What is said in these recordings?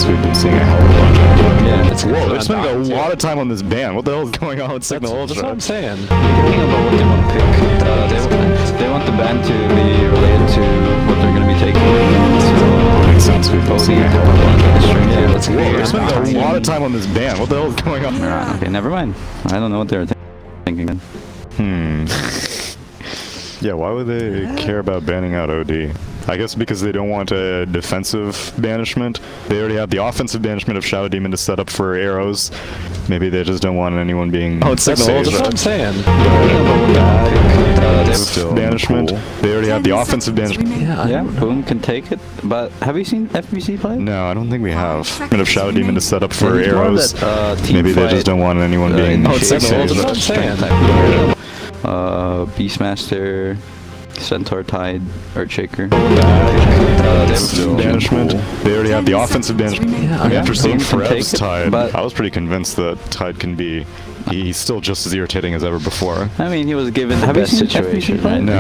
sense. We've been seeing a hell of a bunch of it. Yeah, Whoa, they're spending a lot of time on this band. What the hell is going on with Cignal Ultra? That's what I'm saying. Thinking about what they want to pick. They want the band to be related to what they're going to be taking. So, Makes sense. We've been seeing a hell of a bunch of it. yeah, let's Whoa, they're spending a lot of time on this band. What the hell is going on? Okay, never mind. I don't know what they were thinking. Yeah, why would they care about banning out OD? I guess because they don't want a defensive banishment. They already have the offensive banishment of Shadow Demon to set up for arrows. Maybe they just don't want anyone being... Oh, it's Cignal. That's what I'm saying. Still banishment. Cool. They already have the offensive banishment. Yeah, Boom can take it. But have you seen FBC play? No, I don't think we have. Of Shadow Demon to set up for arrows. That, maybe they just don't want anyone being... Oh, it's Cignal. That's what I'm saying. Beastmaster, Centaur Tide, Earthshaker. Still banishment. They already have the offensive banishment. After seeing Forev's Tide, I was pretty convinced that Tide can be... He's still just as irritating as ever before. I mean, he was given the best situation, right? No.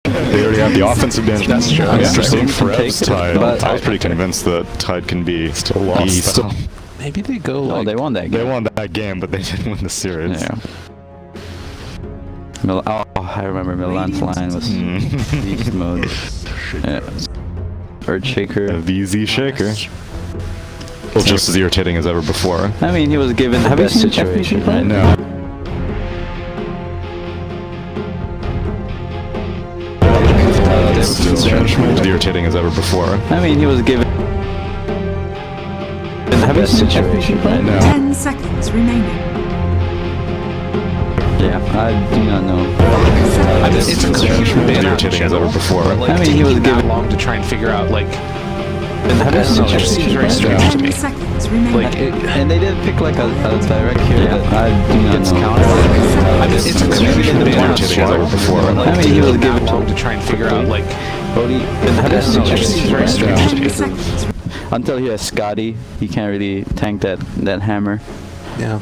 They already have the offensive banishment. That's true. After seeing Forev's Tide, I was pretty convinced that Tide can be... Still lost. Maybe they go like... Oh, they won that game. They won that game, but they didn't win the series. Yeah. I remember Milan's line was beast mode. Yeah. Earthshaker. A VZ Shaker. Well, just as irritating as ever before. I mean, he was given the best situation, right? No. Banishment. As irritating as ever before. I mean, he was given the best situation, right? No. 10 seconds remaining. Yeah, I do not know. I mean, it's a clear ban out in general, before. but like, I mean, he was taking given that long to try and figure out, like... the best It just situation. seems very strange to me. 10 seconds remaining. Like, And they did pick like a direct here that I do not know. I mean, it's a clear ban out in general, before. but like, I mean, he was taking that given long to try and figure out, like... the best It just seems very strange to 10 me. seconds. Until he has Scotty, he can't really tank that hammer. Yeah.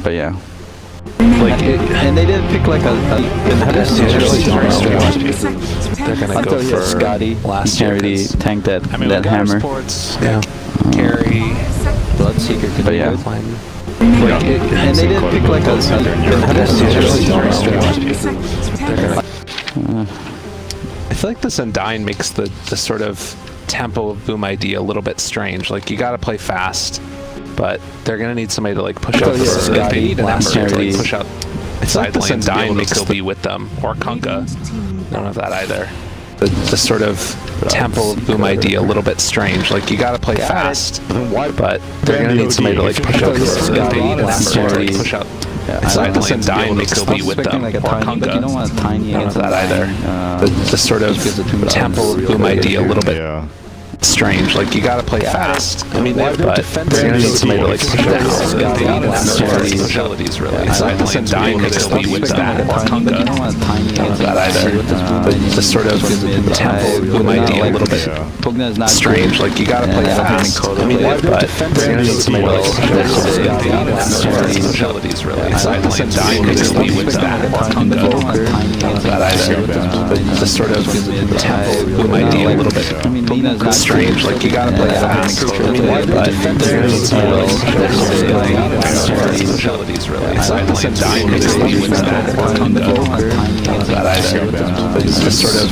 But yeah. Like, And they did pick like the best it just seems very situation. strange to me. They're gonna Until go he for has Scotty, he last can't year, really 'cause- tank that I mean, we got our hammer. sports, carry, Bloodseeker could but be yeah. good. Like, And they did pick like the best it just seems very situation. strange to me. They're gonna... I feel like this Undyne makes the sort of tempo of Boom ID a little bit strange. Like, you gotta play fast, but they're gonna need somebody to like push out yeah, like, they need an last Ember to year, like push out side lanes to be able to still be with them, or Kunkka. None of that either. The sort of tempo of Boom ID a little bit strange. Like, you gotta play fast, but they're gonna need somebody to like push out they need an Ember to like push out side lanes to be able to still be with them, like a or tiny, Kunkka. but you don't want a tiny None of against that either. Undyne, The sort of tempo of Boom ID a little bit Yeah. strange. Like, you gotta play fast. I mean, but they're gonna need somebody to like push out. They need abilities really. Side lane Undyne could still be with them, or Kunkka. None of that either. The sort of tempo of Boom ID a little bit strange. Like, you gotta play fast. I mean, but they're gonna need somebody to like push out. Abilities really. Side lane Undyne could still be with them, or Kunkka. None of that either. The sort of tempo of Boom ID a little bit strange. Like, you gotta play fast. I mean, but they're gonna need somebody to like abilities really. Side lane Undyne could still be with them, or Kunkka. None of that either. The sort of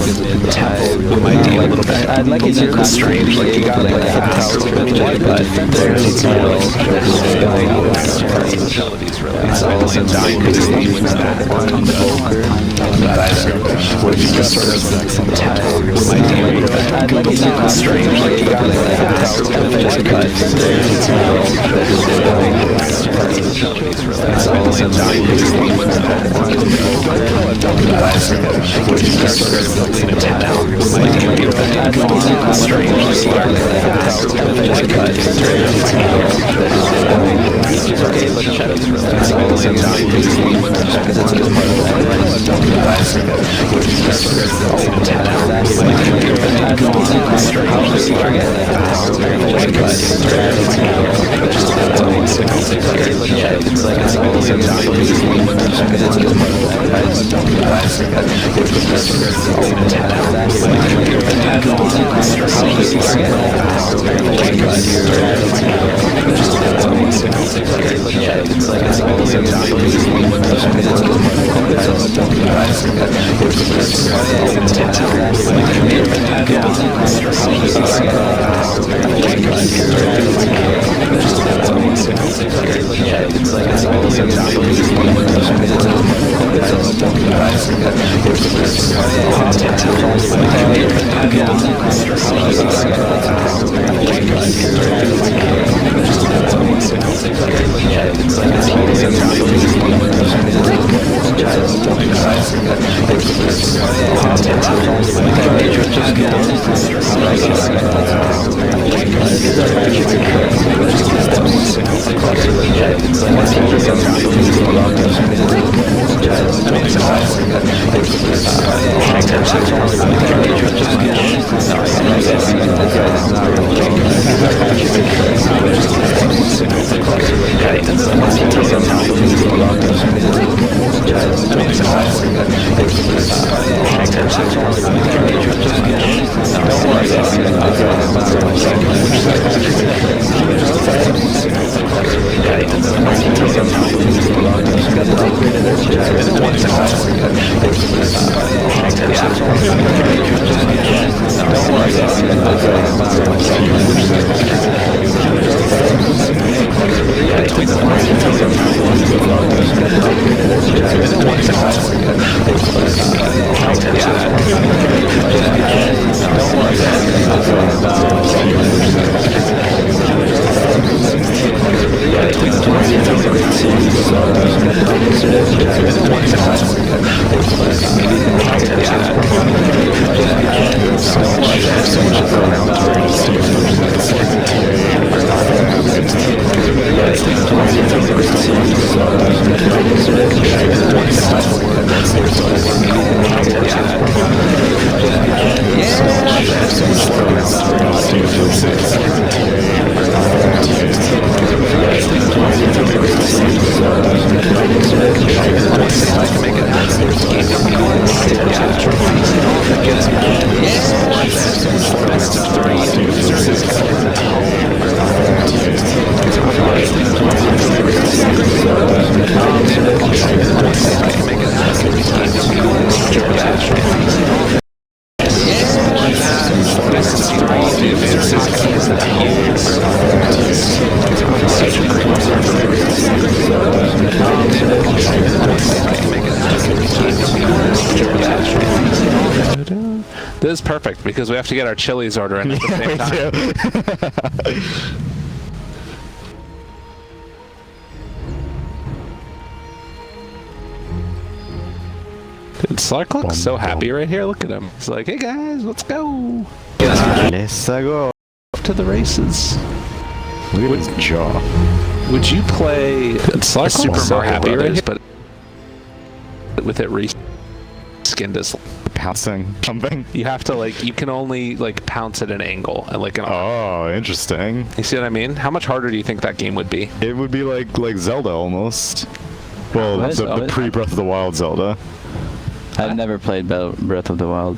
tempo of Boom ID a little bit strange. Like, you gotta play fast. I mean, but they're gonna need somebody to like abilities really. Side lane Undyne could still be with them, or Kunkka. None of that either. The sort of tempo of Boom ID a little bit strange. Like, you gotta play fast. I mean, but they're gonna need somebody abilities really. Side lane Undyne could still be with them, or Kunkka. This is perfect because we have to get our Chili's order in at the same time. Dude, Slark looks so happy right here. Look at him. He's like, hey guys, let's go. Let's go. Up to the races. Look at his jaw. Would you play Slark Super looks so Mario happy right Brothers, here, but with it reskinned as Pouncing something. you have to like you can only like pounce at an angle and like Oh, interesting. you see what I mean? How much harder do you think that game would be? It would be like Zelda almost. Well, What? the pre Breath of the Wild Zelda. I've never played Breath of the Wild.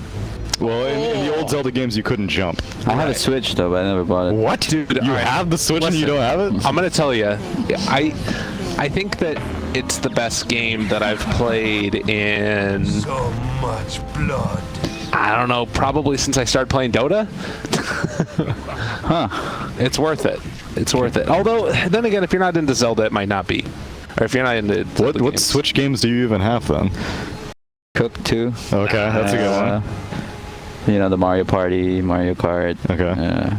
Well, in the old Zelda games, you couldn't jump. I have a Switch though, but I never bought it. What? Dude, you alright. have the Switch and you don't have it? I'm gonna tell you, I think that it's the best game that I've played in So much blood. I don't know, probably since I started playing Dota. Huh. It's worth it. It's worth it. Although, then again, if you're not into Zelda, it might not be. Or if you're not into Zelda What games. Switch games do you even have then? Cook 2. Okay, that's a good one. You know, the Mario Party, Mario Kart, Okay.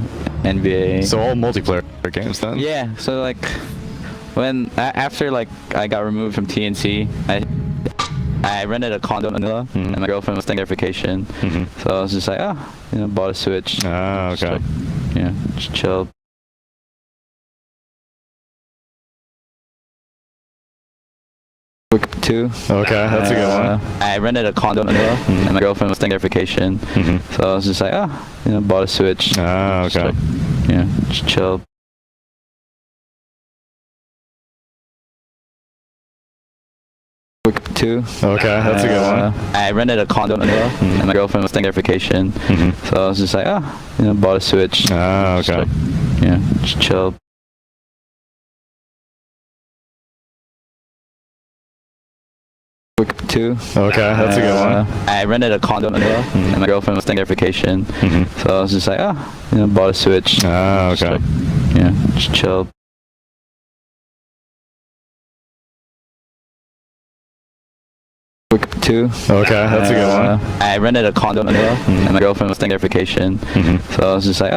NBA. So all multiplayer games then? Yeah, so like when after like I got removed from TNC, I rented a condo in Manila, and my girlfriend was staying there for vacation. So I was just like, bought a Switch. Ah, Just, okay. like, just chilled. Quick 2. Okay, that's a good one. I rented a condo in Manila, and my girlfriend was staying there for vacation. So I was just like, bought a Switch. Ah, Just, okay. like, just chilled. Quick 2. Okay, that's a good one. I rented a condo in Manila, and my girlfriend was staying there vacation. So I was just like, bought a Switch. Ah, Just okay. like, just chill. Quick 2. Okay, that's a good one. I rented a condo in Manila, and my girlfriend was staying there vacation. So I was just like, bought a Switch. Ah, Just okay. like, just chill. Quick 2. Okay, that's a good one. I rented a condo in Manila, and my girlfriend was staying there vacation. So I was just like,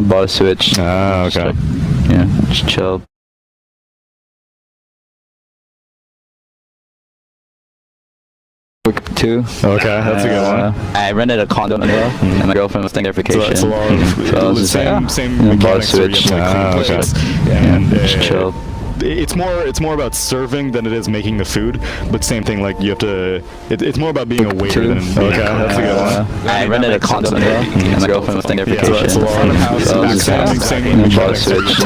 bought a Switch. Ah, Just okay. like, just chill. Quick 2. Okay, that's a good one. I rented a condo in Manila, and my girlfriend was staying there So vacation. that's a lot of So I was just same, like, same bought a mechanics where you Switch. have to like clean plates. And And just chill. it's more about serving than it is making the food. But same thing, like you have to. It's more about being a waiter than being Okay, that's a good one. I rented a condo in Manila, and my girlfriend was staying there Yeah, so vacation. that's a lot of So I was just like, same bought a mechanics. Switch.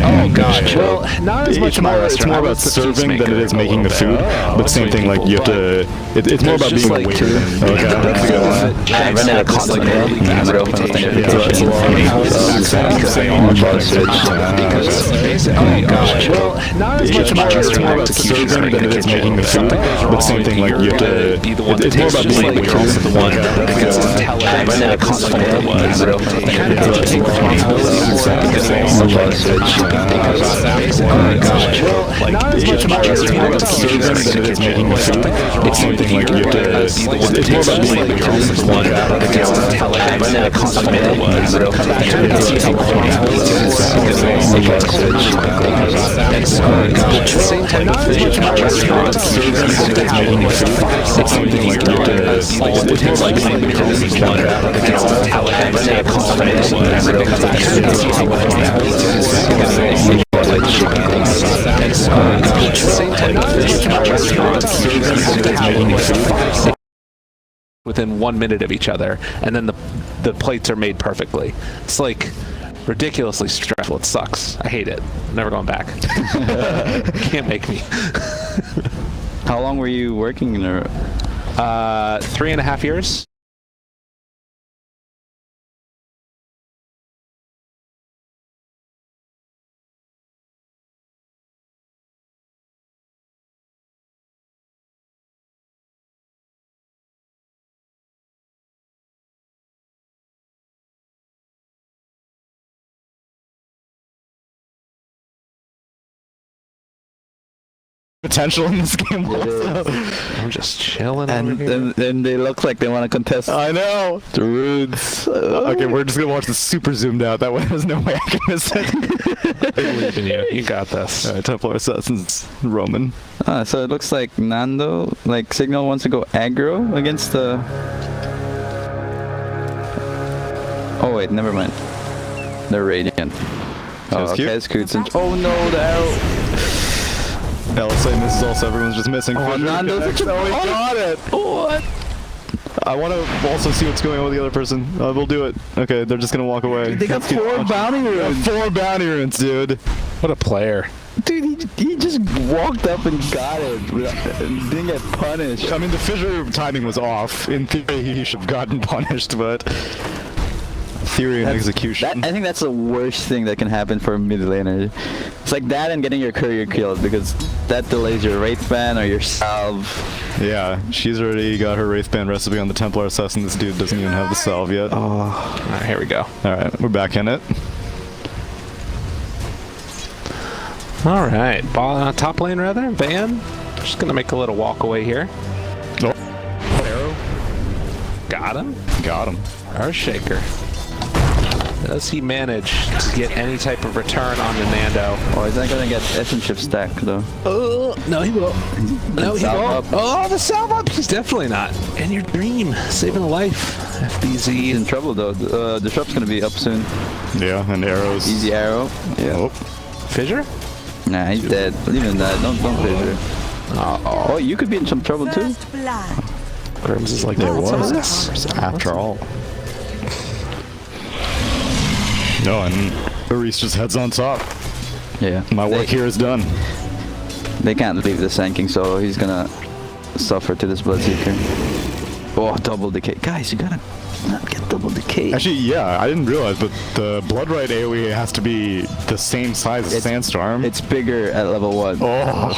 Oh god. Well, not as much It's in my more restaurant. I about was the serving than it is peacemaker a making the little food. bit. But same thing, like you have to. It's more about There's being a just, waiter like, than being that's a good one. I rented a condo in Manila, and my girlfriend was staying there Yeah, so that's a vacation. lot of So I was just like, same bought a Switch. Because basically, well, not as much in my It's more restaurant. about serving than it is making the food. But same thing, like you have to. It's more about being a waiter than the one being that gets to tell I rented a condo in Manila, and my girlfriend was staying there kind of have to take responsibility for it because they also bought a Switch. not as much in my It's more about restaurant. serving than it is making the food. But same thing, like you have to. It's more about being a waiter than the one that gets to tell I rented a condo in Manila, and my girlfriend was staying there vacation. So I bought a Switch. Same type of thing in my restaurant. serving than it is making the food. But same thing, like you have to. It's more about being a waiter than being I rented a condo in Manila, and my girlfriend was staying there Same type of thing in my restaurant. Within 1 minute of each other, and then the plates are made perfectly. It's like ridiculously stressful. It sucks. I hate it. Never going back. Can't make me. How long were you working in a... 3.5 years. potential in this game. Also. I'm just chilling over here. And then they look like they want to contest I know. the roots. Okay, we're just gonna watch this super zoomed out. That way, there's no way I can miss it. I believe in you. You got this. All right, Templar Assassins, Roman. So it looks like Nando, like Cignal wants to go aggro against the... Oh wait, never mind. They're Radiant. Oh, That's cute. okay, it's cute. Oh no, the arrow. Bella's saying this is also everyone's just missing. Oh, Fisher Nando's connects. such a- Oh, he got it. What? I want to also see what's going on with the other person. We'll do it. Okay, they're just gonna walk away. They got Let's keep 4 watching. bounty runes. 4 bounty runes, dude. What a player. Dude, he just walked up and got it. Didn't get punished. I mean, the Fissure timing was off. In theory, he should have gotten punished, but theory and execution. I think that's the worst thing that can happen for a mid laner. It's like that and getting your courier killed because that delays your Wraith ban or your salve. Yeah, she's already got her Wraithband recipe on the Templar Assassin. This dude doesn't even have the salve yet. All right, here we go. Alright, we're back in it. All right, top lane rather. Van. Just gonna make a little walk away here. Oh. Arrow. Got him. Got him. Earthshaker. Does he manage to get any type of return on the Nando? Oh, he's not gonna get Essence Shift stack though. Oh, no, he won't. No, he Salve won't. Oh, the salve up. He's definitely not. And your dream, saving a life. He's FBZ. in trouble though. The shop's gonna be up soon. Yeah, and arrows. Easy arrow. Yeah. Oh. Fissure? Nah, he's dead. Leave him that. Don't fissure. Oh, you could be in some trouble too. First blood. Grims is like, There "Oh, what's up was. with this?" After all. No, and Aris just heads on top. Yeah. My work here is done. They can't leave the Sanking solo. He's gonna suffer to this Bloodseeker. Oh, double decay. Guys, you gotta not get double decay. Actually, yeah, I didn't realize, but the Bloodright AoE has to be the same size as Sandstorm. It's bigger at level 1. Oh.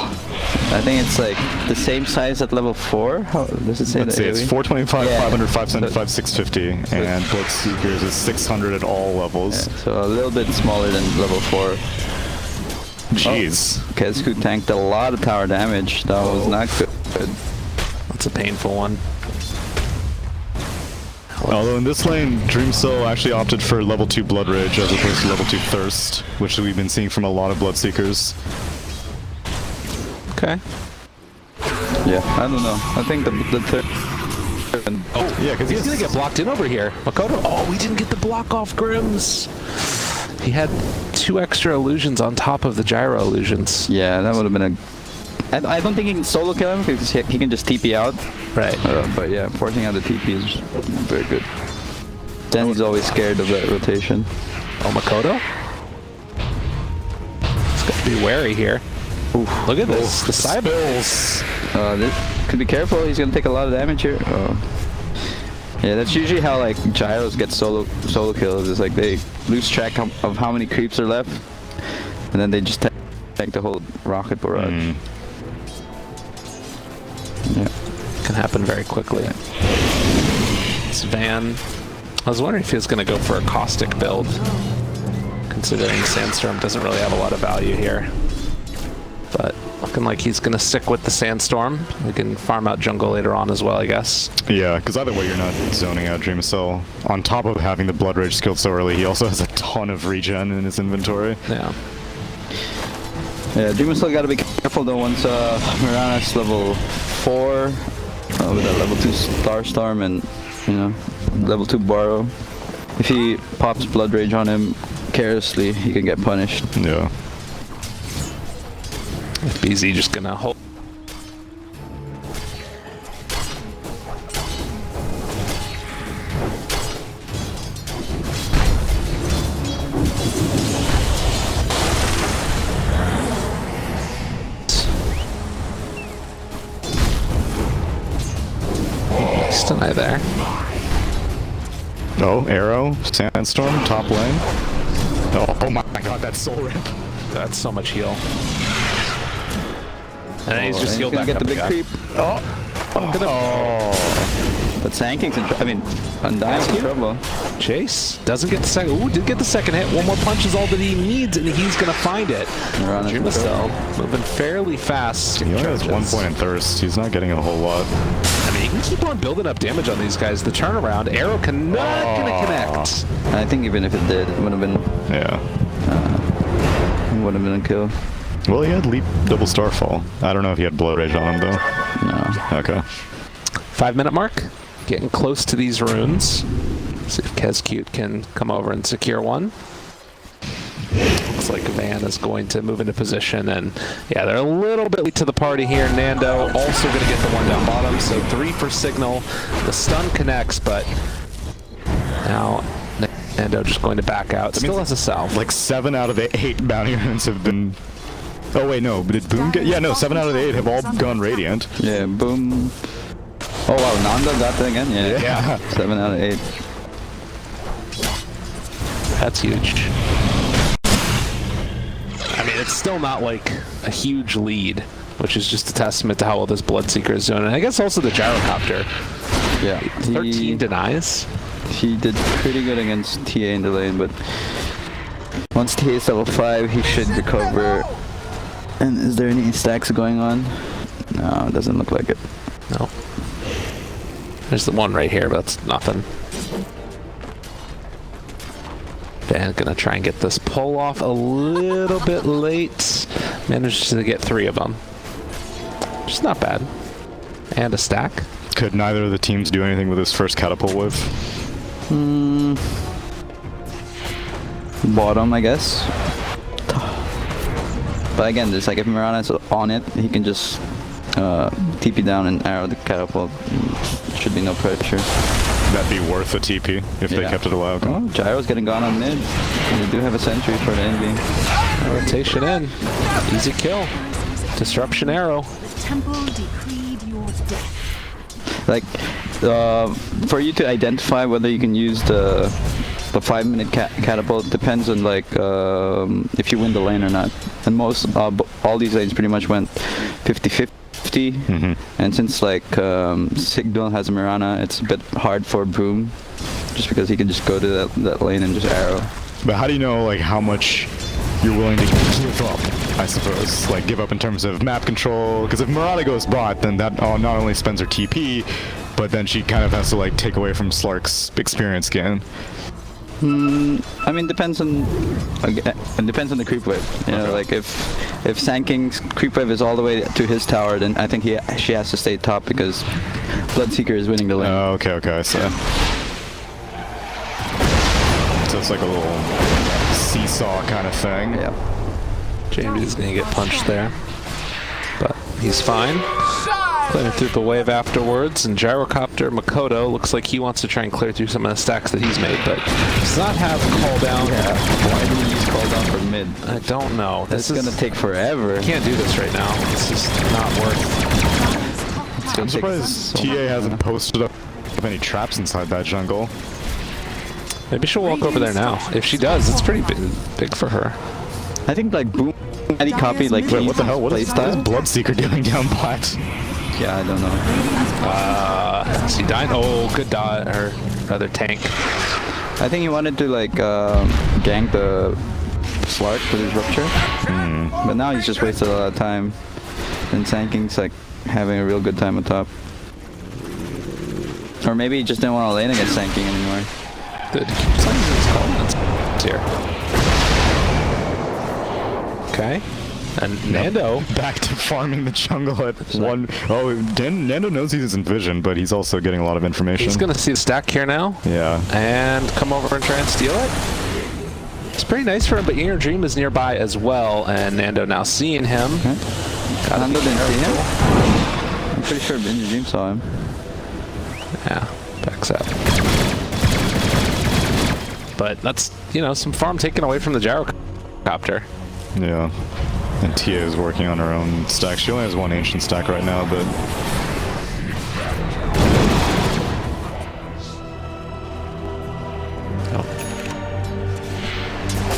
I think it's like the same size at level 4. How does it say? Let's see, it's AoE? 425, Yeah. 500, 575, 650, and Bloodseekers is 600 at all levels. Yeah, so a little bit smaller than level 4. Jeez. Kesku tanked a lot of tower damage. That was not good. That's a painful one. Although in this lane, Dreamsoul actually opted for level 2 Blood Rage as opposed to level 2 Thirst, which we've been seeing from a lot of Bloodseekers. Okay. Yeah, I don't know. I think the third. Oh, Yeah, because he's gonna get blocked in over here. Makoto. Oh, we didn't get the block off Grims. He had 2 extra illusions on top of the gyro illusions. Yeah, that would have been a. I don't think he can solo kill him because he can just TP out. Right. But yeah, forcing out the TP is very good. Then he's always scared of that rotation. Oh, Makoto. He's got to be wary here. Ooh, look at this. The side bills. Could be careful. He's gonna take a lot of damage here. Oh. Yeah, that's usually how like gyros get solo kills. It's like they lose track of how many creeps are left, and then they just tank the whole rocket barrage. Yeah, Can happen very quickly. This Van. I was wondering if he was going to go for a caustic build, considering Sandstorm doesn't really have a lot of value here. But looking like he's going to stick with the Sandstorm. We can farm out jungle later on as well, I guess. Yeah, because either way you're not zoning out Dreamsoul. On top of having the Blood Rage skilled so early, he also has a ton of regen in his inventory. Yeah. Yeah, Demon still gotta be careful though once Mirana's level 4 with a level 2 Starstorm and, you know, level 2 Borrow. If he pops Blood Rage on him carelessly, he can get punished. Yeah. BZ just gonna hold. Deny there. Oh, Arrow, Sandstorm, top lane. Oh my god, that's soul rip. That's so much heal. And then he's just He's healed gonna back get the up big again. creep. Oh. But Sanking's in trouble. I mean, Undyne's in trouble. Chase doesn't get the second. Ooh, did get the second hit. One more punch is all that he needs, and he's gonna find it. Terimakasih moving fairly fast. He only has 1 point in Thirst. He's not getting a whole lot. I mean, he can keep on building up damage on these guys. The turnaround arrow cannot gonna connect. I think even if it did, it would have been a kill. Well, he had Leap Double Starfall. I don't know if he had Blood Rage on him, though. No. Okay. 5-minute mark. Getting close to these runes. See if Kescute can come over and secure one. Looks like Van is going to move into position, and yeah, they're a little bit late to the party here. Nando also going to get the one down bottom, so 3 for Cignal. The stun connects, but now Nando just going to back out. Still has a salve. Like 7 out of the 8 bounty runes have been... Oh wait, no, did Boom get... Yeah, no, 7 out of the 8 have all gone Radiant. Yeah, Boom. Oh wow, Nando got that again? Yeah. 7 out of 8. That's huge. I mean, it's still not like a huge lead, which is just a testament to how well this Bloodseeker is doing. And I guess also the Gyrocopter. Yeah. 13 denies. He did pretty good against TA in the lane, but once TA is level 5, he should recover. And is there any stacks going on? No, it doesn't look like it. No. There's the one right here, but that's nothing. Van gonna try and get this pull off a little bit late. Managed to get 3 of them. Just not bad. And a stack. Could neither of the teams do anything with his first catapult wave? Bottom, I guess. But again, there's like if Mirana's on it, he can just TP down and arrow the catapult. Should be no pressure. That'd be worth a TP if they kept it alive. Oh, Gyro's getting gone on mid. They do have a sentry for the envy. Rotation in. Easy kill. Disruption arrow. The temple decreed your death. Like, for you to identify whether you can use the 5-minute catapult depends on like if you win the lane or not. And most all these lanes pretty much went 50-50. And since like Cignal has a Mirana, it's a bit hard for Boom, just because he can just go to that lane and just arrow. But how do you know like how much you're willing to give up? I suppose, like give up in terms of map control. Because if Mirana goes bot, then that not only spends her TP, but then she kind of has to like take away from Slark's experience gain. I mean, depends on the creep wave. You know, like if Sand King's creep wave is all the way to his tower, then I think she has to stay top because Bloodseeker is winning the lane. Oh, okay, I see. So it's like a little seesaw kind of thing. Yeah. Jamie's gonna get punched there, but he's fine. Clearing through the wave afterwards, and Gyrocopter Makoto looks like he wants to try and clear through some of the stacks that he's made, but does not have call down. Yeah. Why do we use call down for mid? I don't know. This is gonna take forever. Can't do this right now. It's just not worth. I'm surprised TA hasn't posted up any traps inside that jungle. Maybe she'll walk over there now. If she does, it's pretty big for her. I think like Boom, any copy like Wait, what the hell? What is Bloodseeker doing down bot? Yeah, I don't know. She died. Oh, good dot, or rather tank. I think he wanted to like gank the Slark with his rupture, but now he's just wasted a lot of time. And Sand King's like having a real good time on top. Or maybe he just didn't want to lane against Sand King anymore. Good. It's here. Okay. And Nando back to farming the jungle at one. Oh, Nando knows he's in vision, but he's also getting a lot of information. He's gonna see the stack here now. Yeah. And come over and try and steal it. It's pretty nice for him, but Inner Dream is nearby as well, and Nando now seeing him. Okay. Nando didn't see him? I'm pretty sure Inner Dream saw him. Yeah, backs up. But that's, you know, some farm taken away from the Gyrocopter. Yeah. And Tia is working on her own stack. She only has one ancient stack right now, but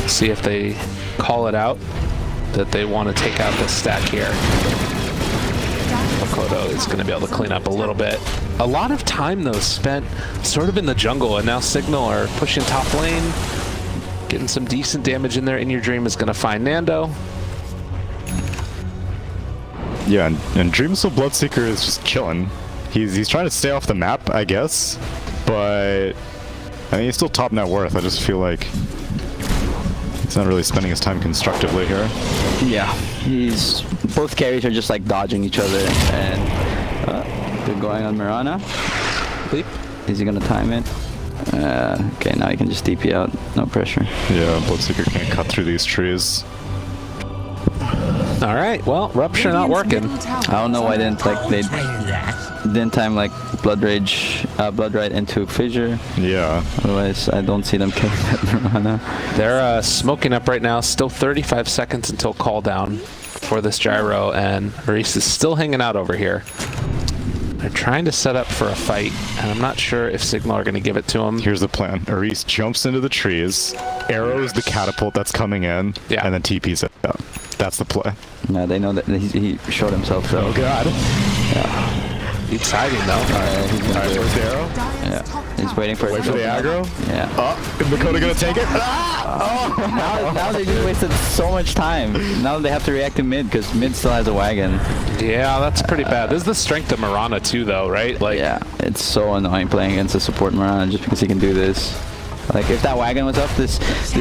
see if they call it out that they want to take out this stack here. Makoto is going to be able to clean up a little bit. A lot of time though spent sort of in the jungle, and now Cignal are pushing top lane, getting some decent damage in there. In Your Dream is going to find Nando. yeah, and Dreamsel Bloodseeker is just chilling. He's trying to stay off the map, I guess, but I mean he's still top net worth. I just feel like he's not really spending his time constructively here. Yeah, both carries are just like dodging each other, and they're going on Mirana. Leap. Is he gonna time it? Okay, now he can just TP out, no pressure. Yeah, Bloodseeker can't cut through these trees. All right, well, Rupture not working. I don't know why they didn't time like Blood Ride into Fissure. Yeah. Otherwise, I don't see them killing that Mirana. They're smoking up right now. Still 35 seconds until call down for this gyro, and Maurice is still hanging out over here. They're trying to set up for a fight, and I'm not sure if Cignal are going to give it to him. Here's the plan. Aris jumps into the trees, arrows the catapult that's coming in, and then TPs it out. That's the play. Yeah, they know that he showed himself, so. Oh god. Yeah. He's hiding though. He's gonna do Where's it. the arrow? Yeah. He's waiting for Wait for the aggro? Yeah. Oh, is Makoto gonna take it? Now they just wasted so much time. Now they have to react to mid because mid still has a wagon. Yeah, that's pretty bad. This is the strength of Mirana too, though, right? Like, yeah, it's so annoying playing against a support Mirana just because he can do this. Like if that wagon was up, this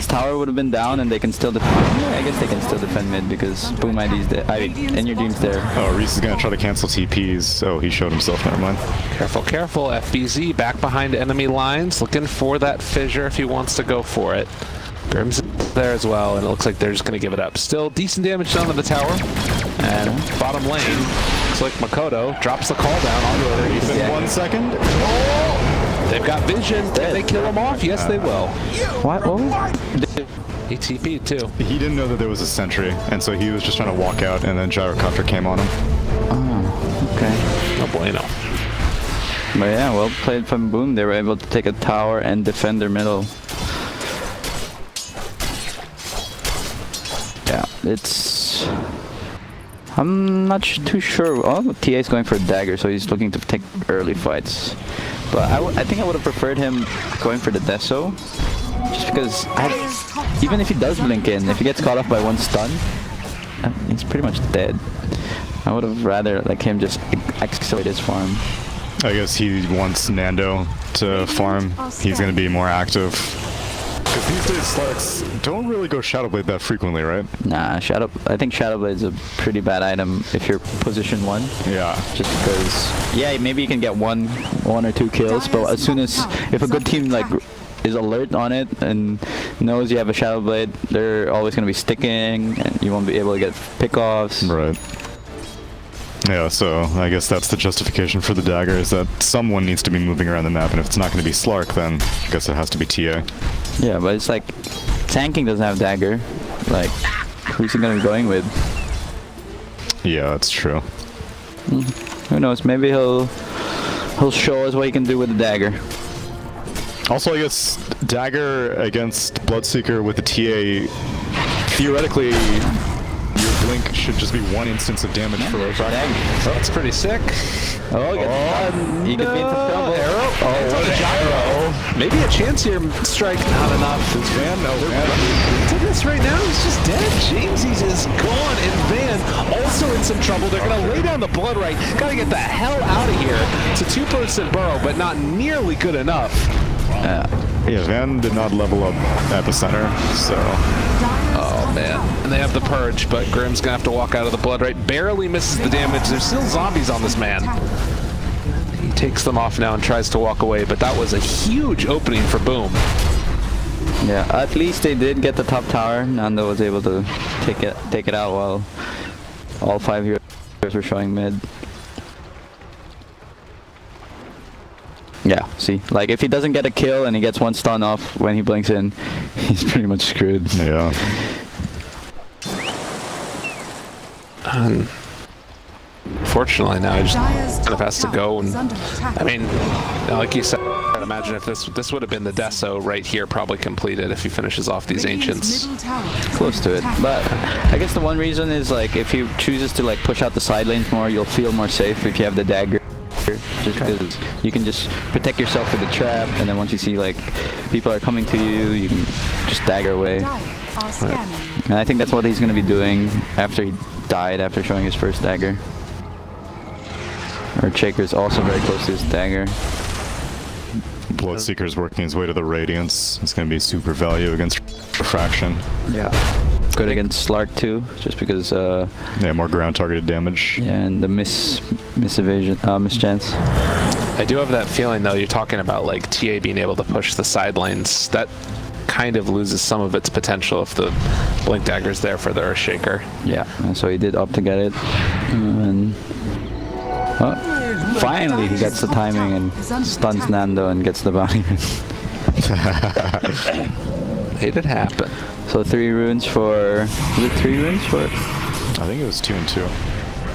tower would have been down, and they can still defend. Yeah, I guess they can still defend mid because Boom ID's there. I mean, and your Dream's there. Oh, Reese is gonna try to cancel TPs. Oh, he showed himself. Never mind. Careful, careful. FBZ back behind enemy lines, looking for that fissure if he wants to go for it. Grim's there as well, and it looks like they're just gonna give it up. Still decent damage done to the tower, and bottom lane looks like Makoto drops the call down onto it. In 1 second. Oh! They've got vision. Can they kill him off? Yes, they will. What? He TP'd too. He didn't know that there was a sentry, and so he was just trying to walk out, and then Gyrocopter came on him. Oh, okay. No bueno. But yeah, well played from Boom. They were able to take a tower and defend their middle. Yeah, it's... I'm not too sure. Oh, TA is going for a dagger, so he's looking to take early fights. But I think I would have preferred him going for the Deso. Just because, even if he does blink in, if he gets caught off by one stun, he's pretty much dead. I would have rather like him just accelerate his farm. I guess he wants Nando to farm. He's going to be more active. Because these days, Slarks don't really go Shadowblade that frequently, right? Nah, I think Shadowblade is a pretty bad item if you're position 1. Yeah. Just because, yeah, maybe you can get one or two kills, but as soon as, if a good team like is alert on it and knows you have a Shadowblade, they're always going to be sticking and you won't be able to get pickoffs. Right. Yeah, so I guess that's the justification for the dagger, is that someone needs to be moving around the map, and if it's not going to be Slark, then I guess it has to be TA. Yeah, but it's like, tanking doesn't have dagger. Like, who's he going to be going with? Yeah, that's true. Who knows, maybe he'll show us what he can do with the dagger. Also, I guess dagger against Bloodseeker with the TA, theoretically, your blink should just be 1 instance of damage for those. That's pretty sick. Oh, he could be in some trouble. Arrow. Oh, what a gyro. Maybe a chance here. Strike. Not enough. Is Van? No, Van. Into this right now. He's just dead. Jamesy's is gone. And Van also in some trouble. They're going to lay down the blood right. Got to get the hell out of here. It's a 2-person burrow, but not nearly good enough. Yeah, Van did not level up at the center, so... Oh, man. And they have the Purge, but Grimm's going to have to walk out of the blood right. Barely misses the damage. There's still zombies on this man. He takes them off now and tries to walk away, but that was a huge opening for Boom. Yeah, at least they did get the top tower. Nando was able to take it out while all 5 heroes were showing mid. Yeah, see, like if he doesn't get a kill and he gets 1 stun off when he blinks in, he's pretty much screwed. Yeah. Fortunately, now he just kind of has to go. And I mean, like you said, I'd imagine if this would have been the Deso right here, probably completed if he finishes off these Ancients. Close to it, but I guess the one reason is like if he chooses to like push out the side lanes more, you'll feel more safe if you have the dagger. Just because you can just protect yourself with the trap, and then once you see like people are coming to you, you can just dagger away. And I think that's what he's going to be doing after he died, after showing his first dagger. Our Shaker's also very close to his dagger. Bloodseeker's working his way to the Radiance. It's going to be super value against Refraction. Yeah. Good against Slark too, just because yeah, more ground targeted damage. Yeah, and the miss chance. I do have that feeling though, you're talking about like TA being able to push the side lanes. That kind of loses some of its potential if the Blink Dagger's there for the Earthshaker. Yeah, and so he did opt to get it. And finally he gets the timing and stuns Nando and gets the bounty. Made it happen. So 3 runes for... Was it 3 runes for... I think it was 2 and 2.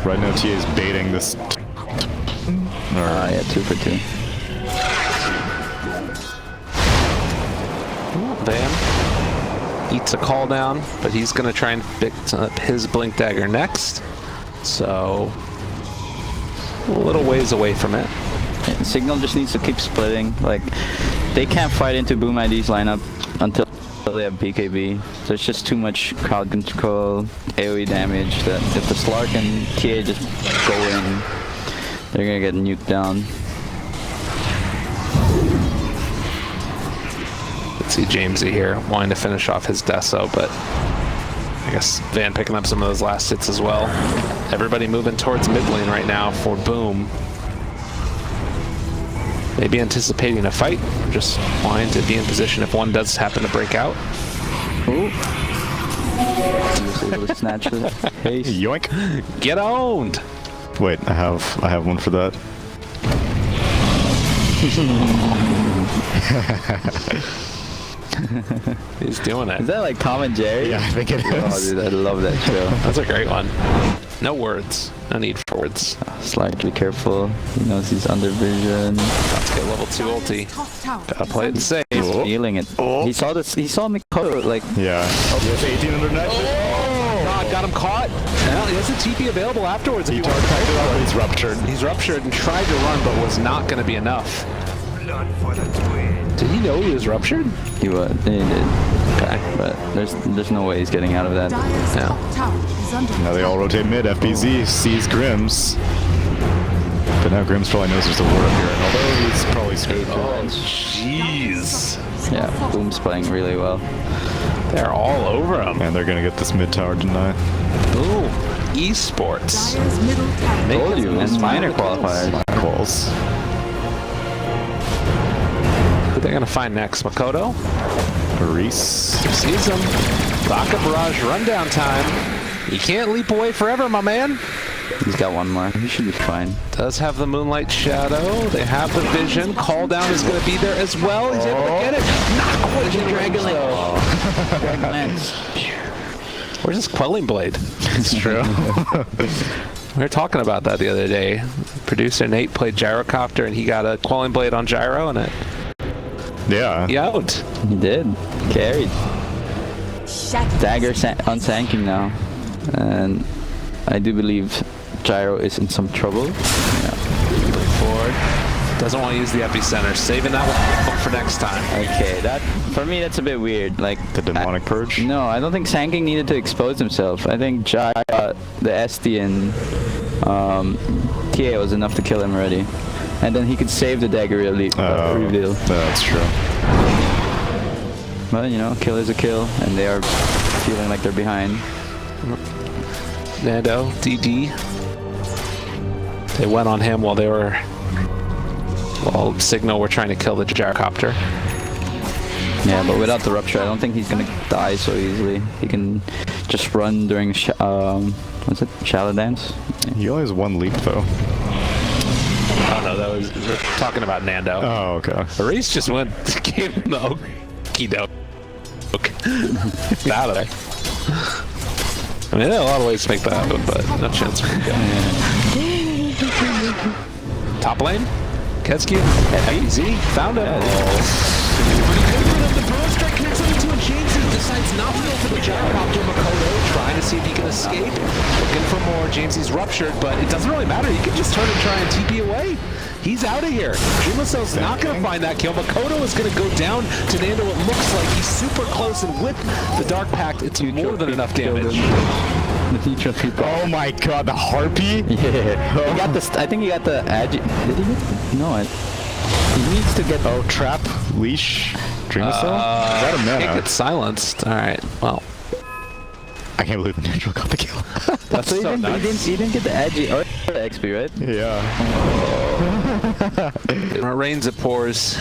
Right now TA is baiting this... yeah, 2 for 2. Van eats a call down, but he's going to try and pick up his Blink Dagger next. So... a little ways away from it. Yeah, Cignal just needs to keep splitting. Like, they can't fight into Boom ID's lineup until they have BKB. So it's just too much crowd control, AoE damage, that if the Slark and TA just go in, they're gonna get nuked down. Let's see Jamesy here wanting to finish off his Deso, but I guess Van picking up some of those last hits as well. Everybody moving towards mid lane right now for Boom. Maybe anticipating a fight, just wanting to be in position if one does happen to break out. Ooh. He was able to snatch the haste. Yoink! Get owned! Wait, I have one for that. He's doing it. Is that like Tom and Jerry? Yeah, I think it Oh, is. dude, I love that show. That's a great one. No words. No need for words. Slark, be careful. He knows he's under vision. Let's get level 2 ulti. Top tower Gotta play it safe. He's feeling it. He saw this. He saw Mikoto like. Yeah. Yes, 1800 net. God, got him caught. Well, he has a TP available afterwards. If He he wants to targeted play it, for but it. he's ruptured. He's ruptured and tried to run, but was not going to be enough. Blood for the twin. Did he know he was ruptured? He was. He did. Okay. But there's no way he's getting out of that. Dire's Yeah. top tower is under Now they all rotate mid. FBZ sees Grims. But now Grims probably knows there's a ward up here. Although he's probably screwed. Oh, jeez. Yeah, Boom's playing really well. They're all over him. And they're going to get this mid tower denied. Ooh, esports. Dire's middle tower. Told you, man. Minor qualifiers. Calls. Who they gonna find next? Makoto? Reese. Sees him. Baka Barrage rundown time. You can't leap away forever, my man. He's got one more. He should be fine. Does have the Moonlight Shadow. They have the vision. Call down is gonna be there as well. He's able to get it. Not quite the Dragon Lance. Where's his Quelling Blade? It's true. We were talking about that the other day. Producer Nate played Gyrocopter and he got a Quelling Blade on Gyro and it Yeah. out. He did. Carried. Shadows. Dagger unsanking now. And I do believe Gyro is in some trouble. Yeah. Forward. Doesn't want to use the epicenter. Saving that one for next time. Okay, that for me that's a bit weird. Like The demonic purge. no, I don't think Sanking needed to expose himself. I think Jai got the SD and TA was enough to kill him already. And then he could save the dagger reveal. That's true. But you know, kill is a kill, and they are feeling like they're behind. Nando, DD. They went on him while Cignal were trying to kill the Gyrocopter. Yeah, but without the rupture, I don't think he's gonna die so easily. He can just run during what's it? Shallow dance. He only has one leap though. Oh no, we're talking about Nando. Oh, okay. Reese just gave him the okie doke. Out of there. I mean, there are a lot of ways to make that happen, but no chance for him. Top lane, Ketsuki, easy, found him. Pretty good for them. The Burrow Strike connects on the two, and James decides not to go for the Gyrocopter. Makoto trying to see if he can escape. Looking for more. Jamesy's ruptured, but it doesn't really matter. He can just turn and try and TP away. He's out of here. Dreamless's not going to find that kill. Makoto is going to go down to Nando. It looks like he's super close, and with the Dark Pact, it's more than enough damage. Oh my god, the harpy? Yeah. He got the. I think he got the agi. Did he get? No, he needs to get. Oh, trap, leash, Dreamless Cell? Is that a Can't mana? get silenced. All right, well. I can't believe the neutral got the kill. That's So so nuts. he didn't get the agi or the XP, right? Yeah. Rains it pours.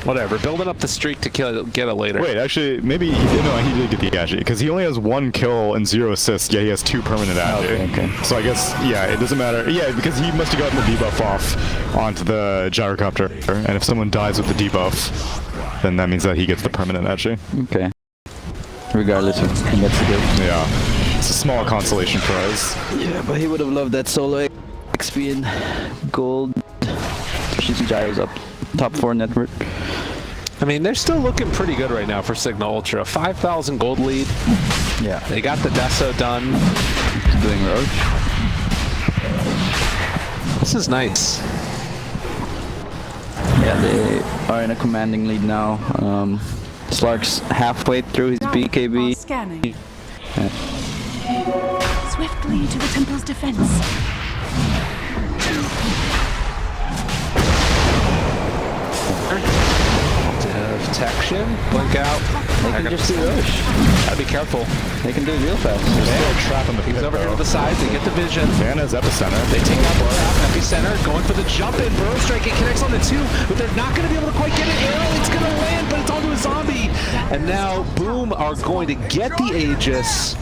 Whatever, building up the streak to get it later. Wait, actually, maybe he did get the agi, because he only has 1 kill and 0 assists, yet he has 2 permanent agi. Okay. So I guess, yeah, it doesn't matter. Yeah, because he must have gotten the debuff off onto the Gyrocopter, and if someone dies with the debuff, then that means that he gets the permanent agi. Okay. Regardless of he gets the kill. Yeah. It's a small consolation prize. Yeah, but he would have loved that solo XP and gold. She's Gyro's up. Top 4 network. I mean, they're still looking pretty good right now for Cignal Ultra. 5,000 gold lead. Yeah. They got the Deso done. Doing Roach. This is nice. Yeah, they are in a commanding lead now. Slark's halfway through his BKB. Scanning. Swiftly to the temple's defense. Detection. Blink out. They can just do Roach. Gotta be careful. They can do it real fast. There's still a trap in the He's pit, over here though. to the side. They get the vision. Vanna's epicenter. They take out the trap. Epicenter going for the jump in. Burrow Strike. It connects on the 2, but they're not going to be able to quite get it. Arrow, it's going to land, but it's onto a zombie. And now Boom are going to get the Aegis.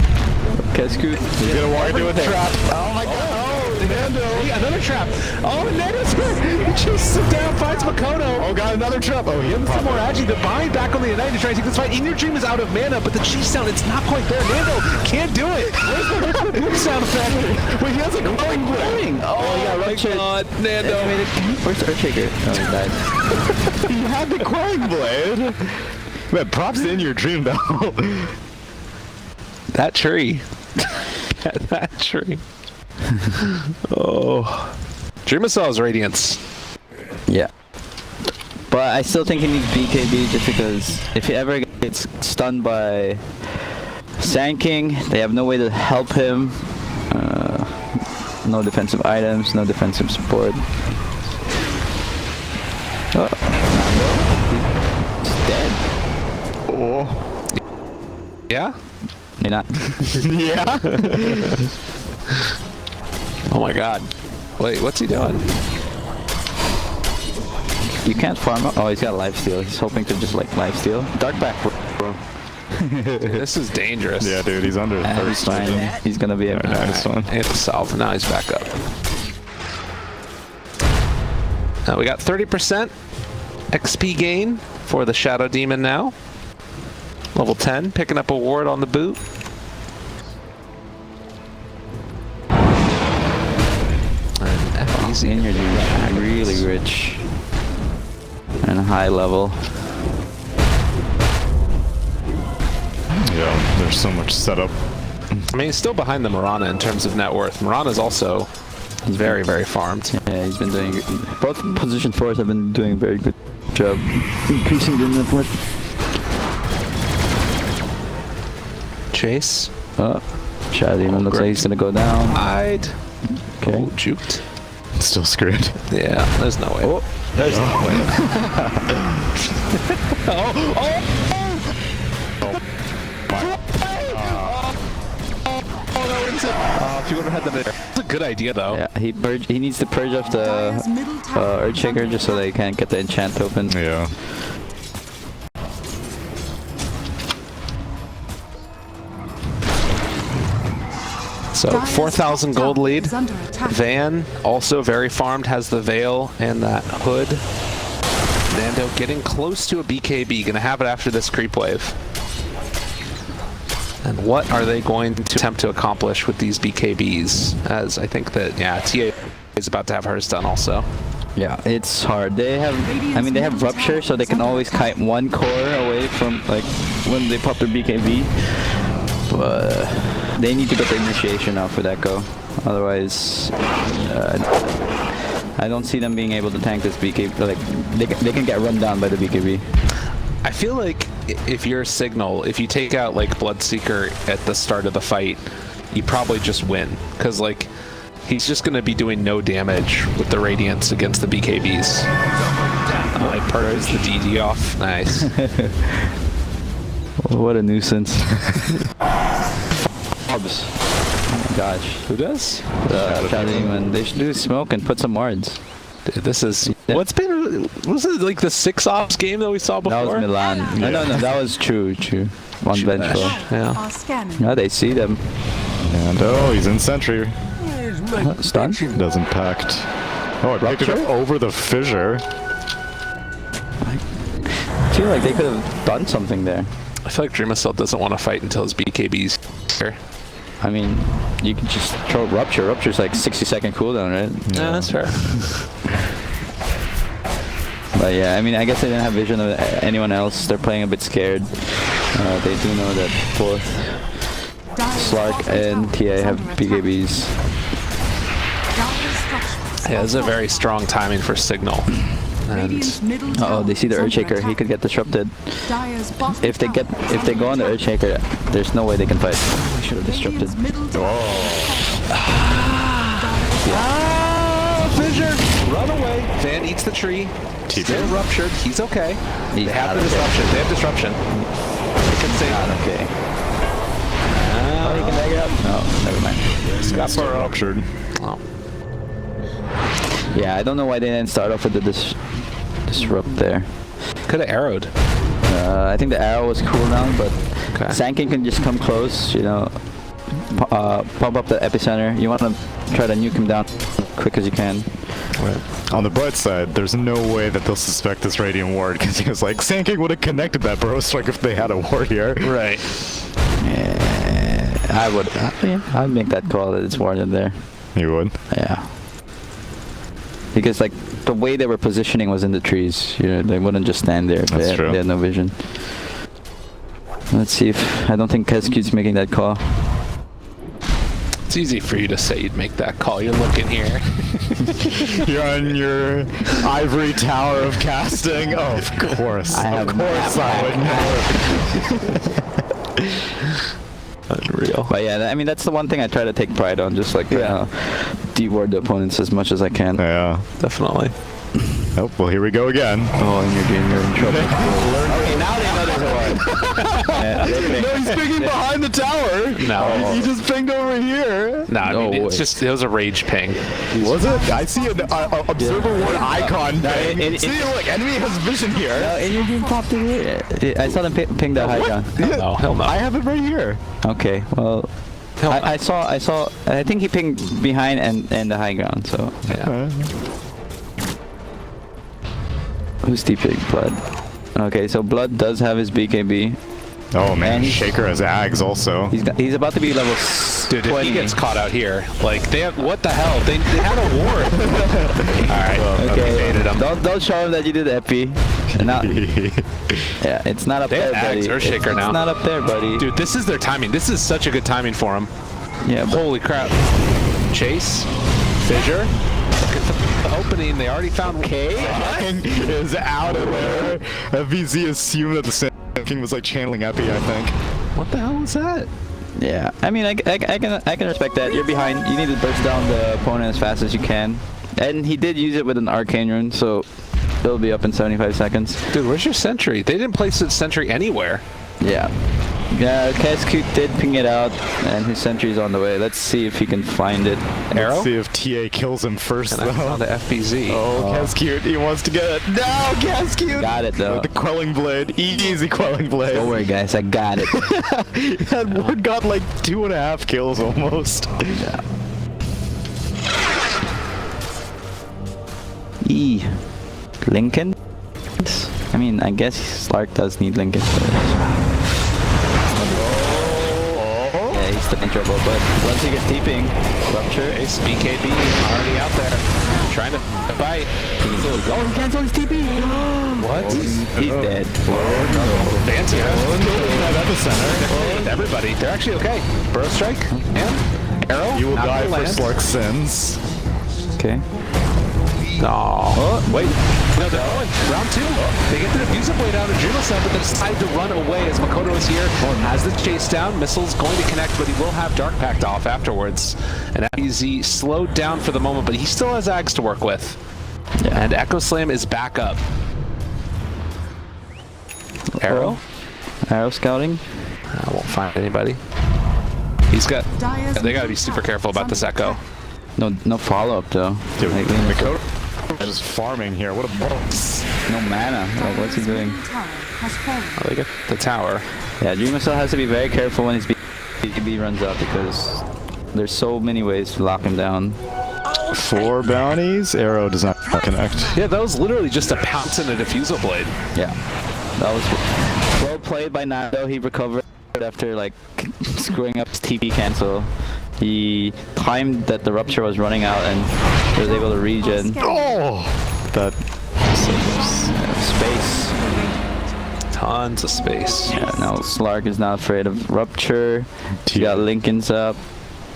Kesku. He's gonna walk into a trap. Oh my god. Oh, Hey, another trap. Oh, Nando's here. He chases him down, finds Makoto. Oh, got another trap. Oh, he didn't Some pop more it. agi. They're buying back on the Ignite to try to take this fight. In Your Dream is out of mana, but the cheese sound, it's not quite there. Nando can't do it. Where's the boom sound effect? Wait, he has a glowing blade. Oh, he got ruptured. God, Nando. Where's the Earthshaker? Oh, he died. He had the Quelling Blade. Man, props to In Your Dream, though. That tree. That tree. Oh. Dreamisaw's Radiance. Yeah. But I still think he needs BKB just because if he ever gets stunned by Sand King, they have no way to help him. No defensive items, no defensive support. Oh, he's dead. Oh. Yeah? Maybe not. Yeah. Oh my god. Wait, what's he doing? You can't farm up. Oh, he's got lifesteal. He's hoping to just like lifesteal. Dark back, bro. This is dangerous. Yeah, dude, he's under He's thirst. fine. He's gonna be able to. Nice one. Hit the salve. Now he's back up. Now we got 30% XP gain for the Shadow Demon now. Level 10, picking up a ward on the boot. And FEZ In Your Dream is really rich and high level. Yeah, there's so much setup. I mean, he's still behind the Mirana in terms of net worth. Mirana's also very, very farmed. Yeah, he's been doing. Both position 4s have been doing a very good job increasing their net worth. Chase. Oh, Shadow Demon looks like he's gonna go down. Hide. Okay. Oh, juked. Still screwed. Yeah, there's no way. Oh, There's no way. If you would have had that, that's a good idea though. yeah, he needs to purge off the Dire's middle tower Earthshaker just so they can't get the enchant open. Yeah. So Dire's 4,000 top gold tower lead. is under attack. Van, also very farmed, has the Veil and that hood. Nando getting close to a BKB, gonna have it after this creep wave. And what are they going to attempt to accomplish with these BKBs? As I think that, yeah, TA is about to have hers done also. Yeah, it's hard. They have, I mean, they have Rupture, so they can always kite one core away from, like, when they pop their BKB. But they need to get the initiation out for that go. Otherwise, I don't see them being able to tank this BKB. Like, they can get run down by the BKB. I feel like if you're Cignal, if you take out, like, Bloodseeker at the start of the fight, you probably just win. Because, like, he's just going to be doing no damage with the Radiance against the BKBs. I purged the DD off. Nice. What a nuisance. Fobs. Oh my gosh. Who does? Shadow Demon. They should do smoke and put some wards. Dude, this is... Yeah. What's been... Was it like the 6 ops game that we saw before? That was Milan. No, that was true. One vengeful. Yeah. Are scanning. Yeah, they see them. And oh, he's in sentry. Stun? Doesn't pact. Oh, it picked it up over the fissure. I feel like they could have done something there. I feel like Dreamisaw's doesn't want to fight until his BKB's here. I mean, you can just throw Rupture. Rupture's like 60-second cooldown, right? Yeah, that's fair. But yeah, I mean, I guess they didn't have vision of anyone else. They're playing a bit scared. They do know that both Slark and TA have BKBs. Yeah, this is a very strong timing for Signal. And Uh oh, they see the Earthshaker. He could get disrupted. If they go on the Earthshaker, there's no way they can fight. We should have disrupted. Fissure! Run away! Van eats the tree. Still ruptured. He's okay. They have the disruption. They have disruption. They can save Not okay. Oh, he can bag it up? No, never mind. Scott ruptured. Oh. Yeah, I don't know why they didn't start off with the disrupt there. Could have arrowed. I think the arrow was cooldown, but Okay. Sand King can just come close, you know, pump up the epicenter. You want to try to nuke him down quick as you can. On the bright side, there's no way that they'll suspect this Radiant Ward, because he was like, Sand King would have connected that Burrow Strike if they had a ward here. Right. Yeah, I'd make that call that it's warded there. You would? Yeah. Because like the way they were positioning was in the trees. You know, they wouldn't just stand there. That's true. They had no vision. Let's see if I don't think Kescute's making that call. It's easy for you to say you'd make that call. You're looking here. You're on your ivory tower of casting. Oh, of course. I would know. Unreal. But yeah, I mean that's the one thing I try to take pride on, just like de-ward the opponents as much as I can. Yeah, definitely. Oh, well, here we go again. Oh, and you're in trouble. Okay, now they know there's a ward. No, he's pinging behind the tower. No. He just pinged over here. No, I mean, it's just, it was a rage ping. Was it? I see an observer ward icon ping. See, look, enemy has vision here. No, and you popped it here. I saw them ping the high ground. No, hell no. I have it right here. Okay, well, I saw, I think he pinged behind and the high ground, so. Yeah. Who's TPing? Blood. Okay, so Blood does have his BKB. Oh man, Shaker has Ags also. He's about to be level Dude, 20. if he gets caught out here, like, they have, what the hell? They had a ward. Alright, okay. Don't show him that you did epi. Now, yeah, it's not up they there, have buddy. Ags or Shaker now. It's not up there, buddy. Dude, this is their timing. This is such a good timing for him. Yeah. Holy crap. Chase. Fissure. Look at the opening. They already found K. Is out of there. FVZ assumed that the Sand King was like channeling Epi, I think. What the hell was that? Yeah, I mean, I can respect that. You're behind. You need to burst down the opponent as fast as you can. And he did use it with an arcane rune, so it'll be up in 75 seconds. Dude, where's your sentry? They didn't place a sentry anywhere. Yeah. Yeah, Kescute did ping it out, and his sentry's on the way. Let's see if he can find it. Arrow? Let's see if TA kills him first, And though. I found the FBZ. Oh, Kescute, he wants to get it. No, Kescute! Got it, though. With the Quelling Blade. Easy Quelling Blade. Don't worry, guys. I got it. That ward got like 2.5 kills almost. Yeah. E. Lincoln? I mean, I guess Slark does need Lincoln. Yeah, he's still in trouble, but once he gets TPing, Rupture. Ace BKB already out there. Trying to bite. Oh, he cancelled his TP! What? He's dead. Fancy, huh? With everybody. They're actually okay. Burrow Strike and Arrow. You will not die gonna for land. Slark's sins. Okay. Oh, wait. No, they're going. Round two. They get the diffuser blade out of Adrenal Cell, but they decide to run away as Makoto is here. Has the chase down. Missile's going to connect, but he will have Dark Pact off afterwards. And FBZ slowed down for the moment, but he still has Ags to work with. Yeah. And Echo Slam is back up. Arrow? Arrow scouting. I won't find anybody. He's got... They gotta be super careful about this Echo. No follow-up, though. Dude, Like, Makoto is farming here. What a boss. no mana. Like, what's he doing? Oh, they get the tower. Yeah, Dreamer still has to be very careful when his BKB runs out because there's so many ways to lock him down. 4 bounties. Arrow does not connect. Yeah, that was literally just a pounce and a diffusal blade. Yeah, that was well played by Nado. He recovered after like screwing up his TP cancel. He timed that the Rupture was running out and was able to regen. Oh! That... Space. Tons of space. Yeah, now Slark is not afraid of Rupture. He got Lincoln's up.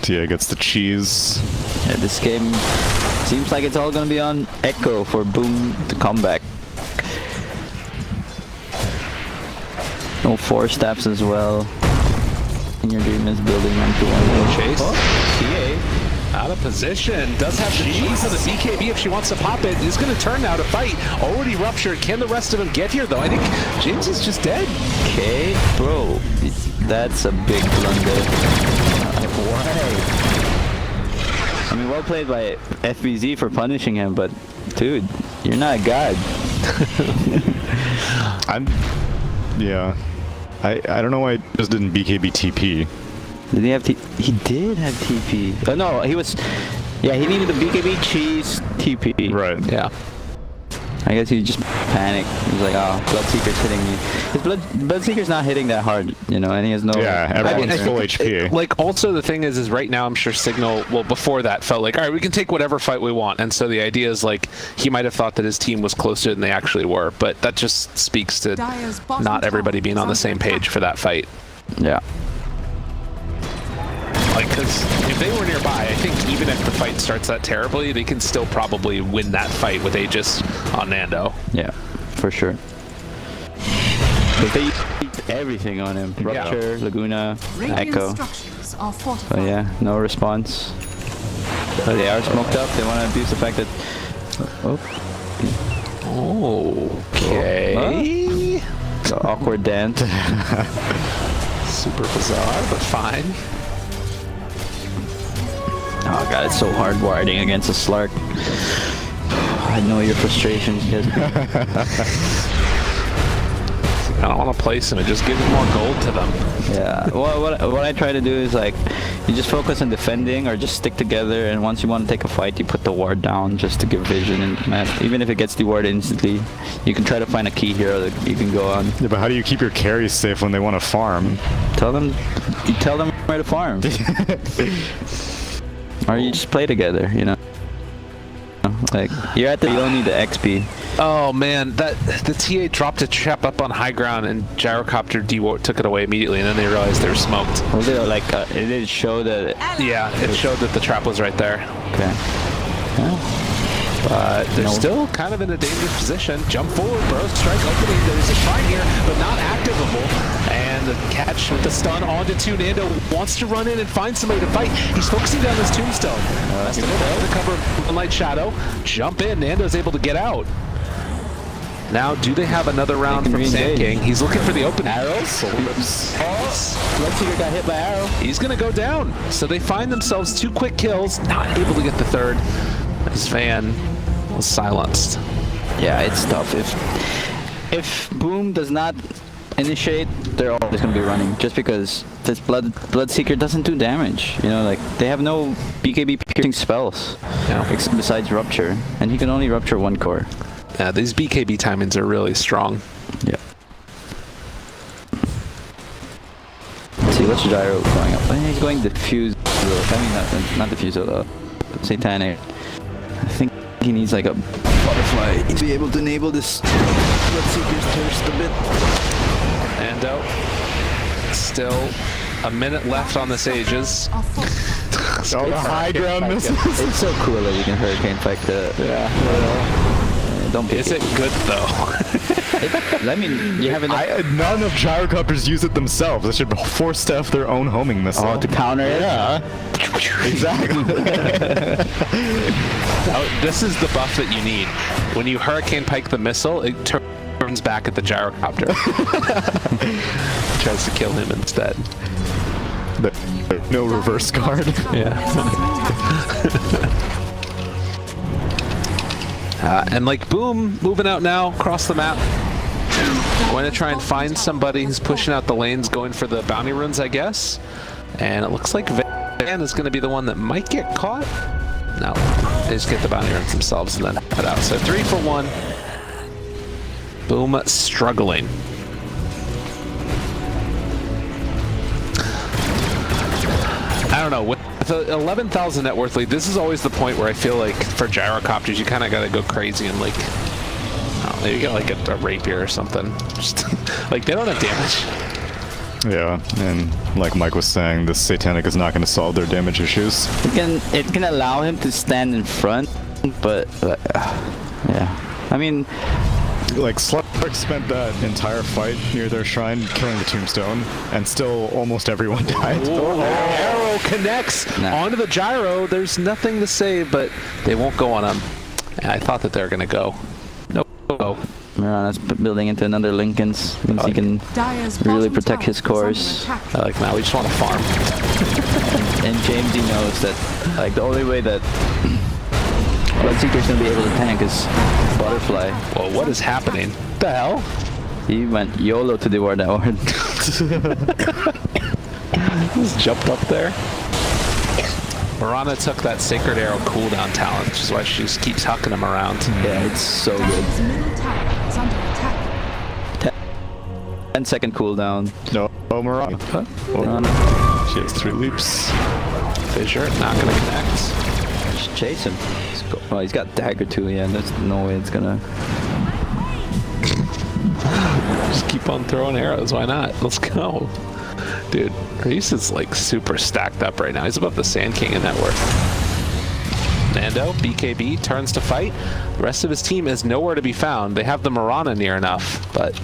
TA gets the cheese. Yeah, this game seems like it's all gonna be on Echo for Boom to come back. No 4 steps as well. And your dream is building onto one. Chase. TA out of position. Does have the cheese and the BKB if she wants to pop it. Is going to turn now to fight. Already ruptured. Can the rest of them get here though? I think James is just dead. Okay, bro. That's a big blunder. Why? I mean, well played by FBZ for punishing him, but dude, you're not a god. Yeah. I don't know why he just didn't BKB TP. Did he have TP? He did have TP. Oh no, he was... Yeah, he needed the BKB cheese TP. Right. Yeah. I guess he just panicked. He was like, "Oh, Bloodseeker's hitting me." His Bloodseeker's not hitting that hard, you know, and he has no. Yeah, everyone's I full think, HP. Like, also the thing is right now I'm sure Cignal, well, before that felt like, all right, we can take whatever fight we want, and so the idea is like he might have thought that his team was closer than they actually were, but that just speaks to not everybody being on the same page for that fight. Yeah. Like, because if they were nearby, I think even if the fight starts that terribly, they can still probably win that fight with Aegis on Nando. Yeah, for sure. But they used everything on him. Rupture, Laguna, Echo. So yeah, no response. So they are smoked up. They want to abuse the fact that... Okay. The awkward dance. Super bizarre, but fine. Oh god, it's so hard warding against a Slark. I know your frustrations, kid. I don't want to place him and just give more gold to them. Yeah, what I try to do is like, you just focus on defending or just stick together, and once you want to take a fight, you put the ward down just to give vision, and man, even if it gets dewarded instantly, you can try to find a key hero that you can go on. Yeah, but how do you keep your carries safe when they want to farm? You tell them where to farm. Or you just play together, you know? Like, you don't need the XP. Oh man, the TA dropped a trap up on high ground and Gyrocopter took it away immediately, and then they realized they were smoked. Was it like, it did show that... Yeah, it showed that the trap was right there. Okay. Yeah. But they're still kind of in a dangerous position. Jump forward, bro. Strike opening. There's a shrine here, but not activable. And the catch with the stun onto 2. Nando wants to run in and find somebody to fight. He's focusing down this tombstone. Has to go down to cover Moonlight Shadow. Jump in. Nando's able to get out. Now, do they have another round from Sand King? He's looking for the open arrows. Bloodseeker got hit by arrow. He's going to go down. So they find themselves 2 quick kills, not able to get the third. As Van was silenced. Yeah, it's tough. If Boom does not initiate, they're always going to be running. Just because this Bloodseeker doesn't do damage. You know, like, they have no BKB piercing spells. Yeah. Besides Rupture. And he can only Rupture 1 core. Yeah, these BKB timings are really strong. Yeah. Let's see, what's Gyro going up? He's going diffuse. I mean, not diffuse, Satanic. I think he needs like a butterfly to be able to enable this Bloodseeker's thirst a bit. Nando, still a minute left on this Aegis. All the high ground misses. It's so cool that you can Hurricane Pike the... Don't pick Is it good though? I mean, you have enough... None of Gyrocopters use it themselves. They should force to have their own homing missile. Oh, to counter it? Yeah. Exactly. Now, this is the buff that you need. When you Hurricane Pike the missile, it turns back at the Gyrocopter. Tries to kill him instead. No reverse guard. Yeah. And like Boom, moving out now across the map. Going to try and find somebody who's pushing out the lanes, going for the bounty runes, I guess. And it looks like Van is going to be the one that might get caught. No, they just get the bounty runes themselves and then head out. So 3 for 1. Boom struggling. I don't know. With the 11,000 net worth lead, this is always the point where I feel like for Gyrocopters, you kind of got to go crazy and like, maybe get like a rapier or something. Just like they don't have damage. Yeah, and like Mike was saying, this Satanic is not going to solve their damage issues. It can allow him to stand in front, but yeah. I mean, like Slark spent that entire fight near their shrine killing the tombstone, and still almost everyone died. Arrow connects onto the gyro. There's nothing to save, but they won't go on him. And I thought that they were going to go. Nope. Mirana's building into another Lincoln's. Means he can really protect his cores. I like now. We just want to farm. And Jamesy knows that like the only way that Bloodseeker's gonna be able to tank is Butterfly. Well, what is happening? What the hell? He went YOLO to deward that ward. Just jumped up there. Mirana took that Sacred Arrow cooldown talent, which is why she just keeps hucking him around. Yeah, it's so good. Dire's middle tower is under attack. 10-second cooldown. No, Mirana. Huh? She has 3 leaps. Fissure, not gonna connect. Just chase him. Oh, he's got dagger too. Yeah, there's no way it's gonna. Just keep on throwing arrows, why not? Let's go. Dude, Reese is like super stacked up right now. He's above the Sand King in net worth. Nando, BKB, turns to fight. The rest of his team is nowhere to be found. They have the Mirana near enough, but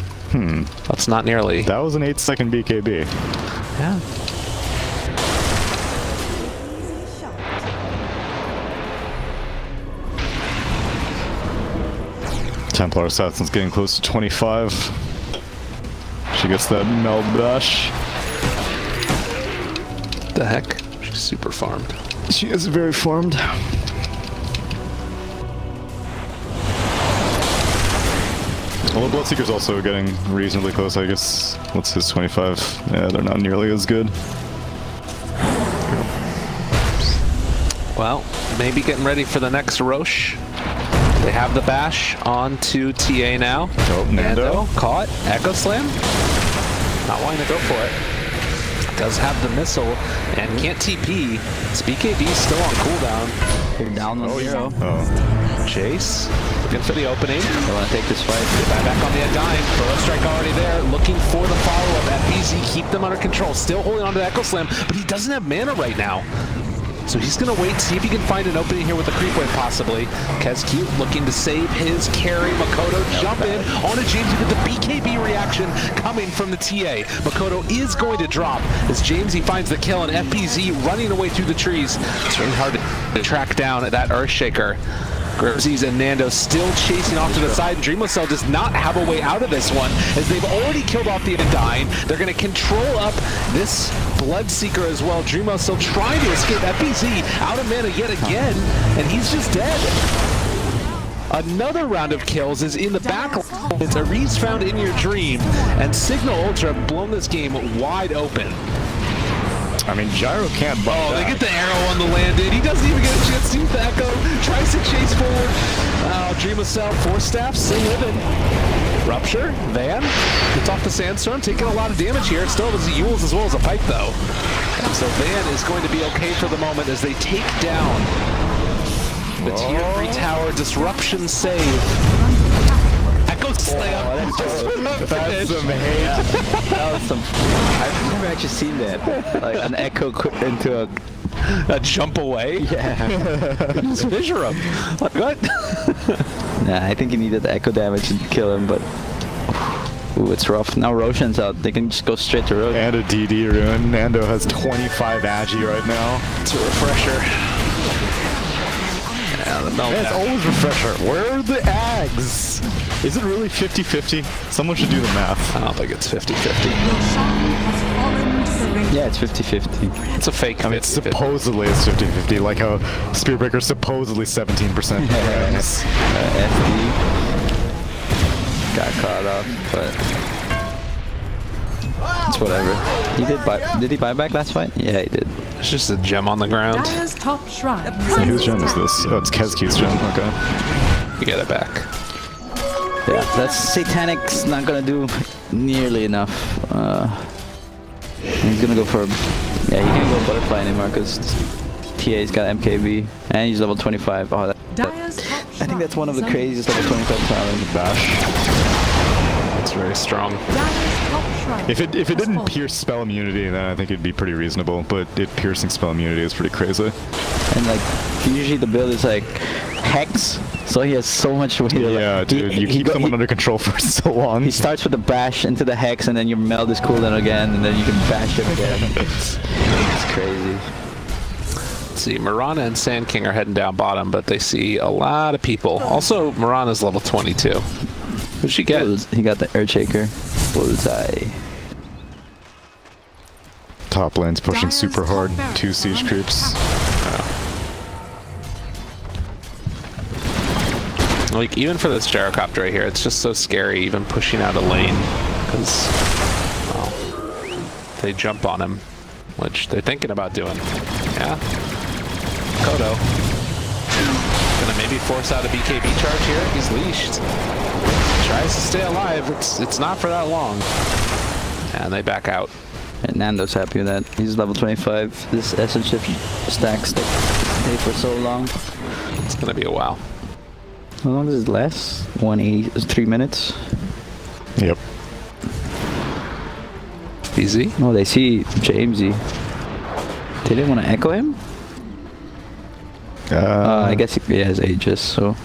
that's not nearly. That was an 8-second BKB. Yeah. Templar Assassin's getting close to 25. She gets that meld dash. The heck? She's super farmed. She is very farmed. Well, the Bloodseeker's also getting reasonably close, I guess. What's his 25? Yeah, they're not nearly as good. Well, maybe getting ready for the next Roche. They have the bash on to TA now. Oh, Nando. Caught. Echo Slam. Not wanting to go for it. Does have the missile and can't TP. His BKB still on cooldown. They're down on 0. Oh. Chase. Looking for the opening. They want to take this fight. Back on the Undying. Burrow Strike already there. Looking for the follow-up. FBZ keep them under control. Still holding on to Echo Slam, but he doesn't have mana right now. So he's going to wait, see if he can find an opening here with a creep wave, possibly. Kezcute looking to save his carry. Makoto jump in onto James. You get the BKB reaction coming from the TA. Makoto is going to drop as James, he finds the kill, and FPZ running away through the trees. It's really hard to track down that Earthshaker. Grimsies and Nando still chasing off to the side, and Dreamless does not have a way out of this one, as they've already killed off the Undying. They're going to control up this Bloodseeker as well. Dreamless trying to escape. FPZ out of mana yet again, and he's just dead. Another round of kills is in the back. It's Ares found in your dream, and Cignal Ultra have blown this game wide open. I mean, Gyro can't bump Oh, they get the arrow on the landing. He doesn't even get a chance to use the Echo. Tries to chase forward. Dream of Cell, 4 staffs, still living. Rupture, Van, gets off the Sandstorm, taking a lot of damage here. It still has the Yules as well as a Pike, though. And so Van is going to be okay for the moment as they take down the Tier 3 tower. Disruption save. Echo Slam. That's some hate. That was some. I've never actually seen that. Like an echo into A jump away? Yeah. Just fissure him. Like, what? Nah, I think he needed the echo damage to kill him, but. Ooh, it's rough. Now Roshan's out. They can just go straight to Roshan. And a DD rune. Nando has 25 Agi right now. It's a refresher. Yeah, the meltdown. It's always refresher. Where are the Ags? Is it really 50-50? Someone should do the math. I don't think it's 50-50. Roshan has fallen to the ring. Yeah, it's 50-50. It's a fake. I mean, supposedly it's 50-50, like how Spearbreaker's supposedly 17%. FD got caught up, but it's whatever. He did he buy back last fight? Yeah, he did. It's just a gem on the ground. Dire's top shrine. Whose gem is this? Oh, it's Kezcute's gem. Okay. You get it back. Yeah, that's Satanic's not gonna do nearly enough. He's gonna go for, yeah, he can't go butterfly anymore because TA's got MKB and he's level 25. Oh, Dire's top shrine. I think that's one of the craziest level 25 talents. Bash. It's very strong. Dire's top shrine. If it has didn't fallen. pierce spell immunity, then I think it'd be pretty reasonable. But it piercing spell immunity is pretty crazy. And like usually the build is like Hex, so he has so much weight. Yeah, dude, you keep someone under control for so long. He starts with the bash into the Hex, and then your meld is cooldown again, and then you can bash him again. It's crazy. Let's see, Mirana and Sand King are heading down bottom, but they see a lot of people. Also, Mirana's level 22. Who'd she get? He got the Earthshaker. Bullseye. Top lane's pushing super hard. 2 siege creeps. Like, even for this gyrocopter right here, it's just so scary even pushing out a lane. Because, well, they jump on him, which they're thinking about doing. Yeah? Makoto. Gonna maybe force out a BKB charge here. He's leashed. Tries to stay alive. It's not for that long. And they back out. And Nando's happy with that. He's level 25. This essence shift stacks stay for so long. It's gonna be a while. How long does it last? 3 minutes. Yep. Easy. Oh, they see Jamesy. They didn't want to echo him? I guess he has Aegis, so...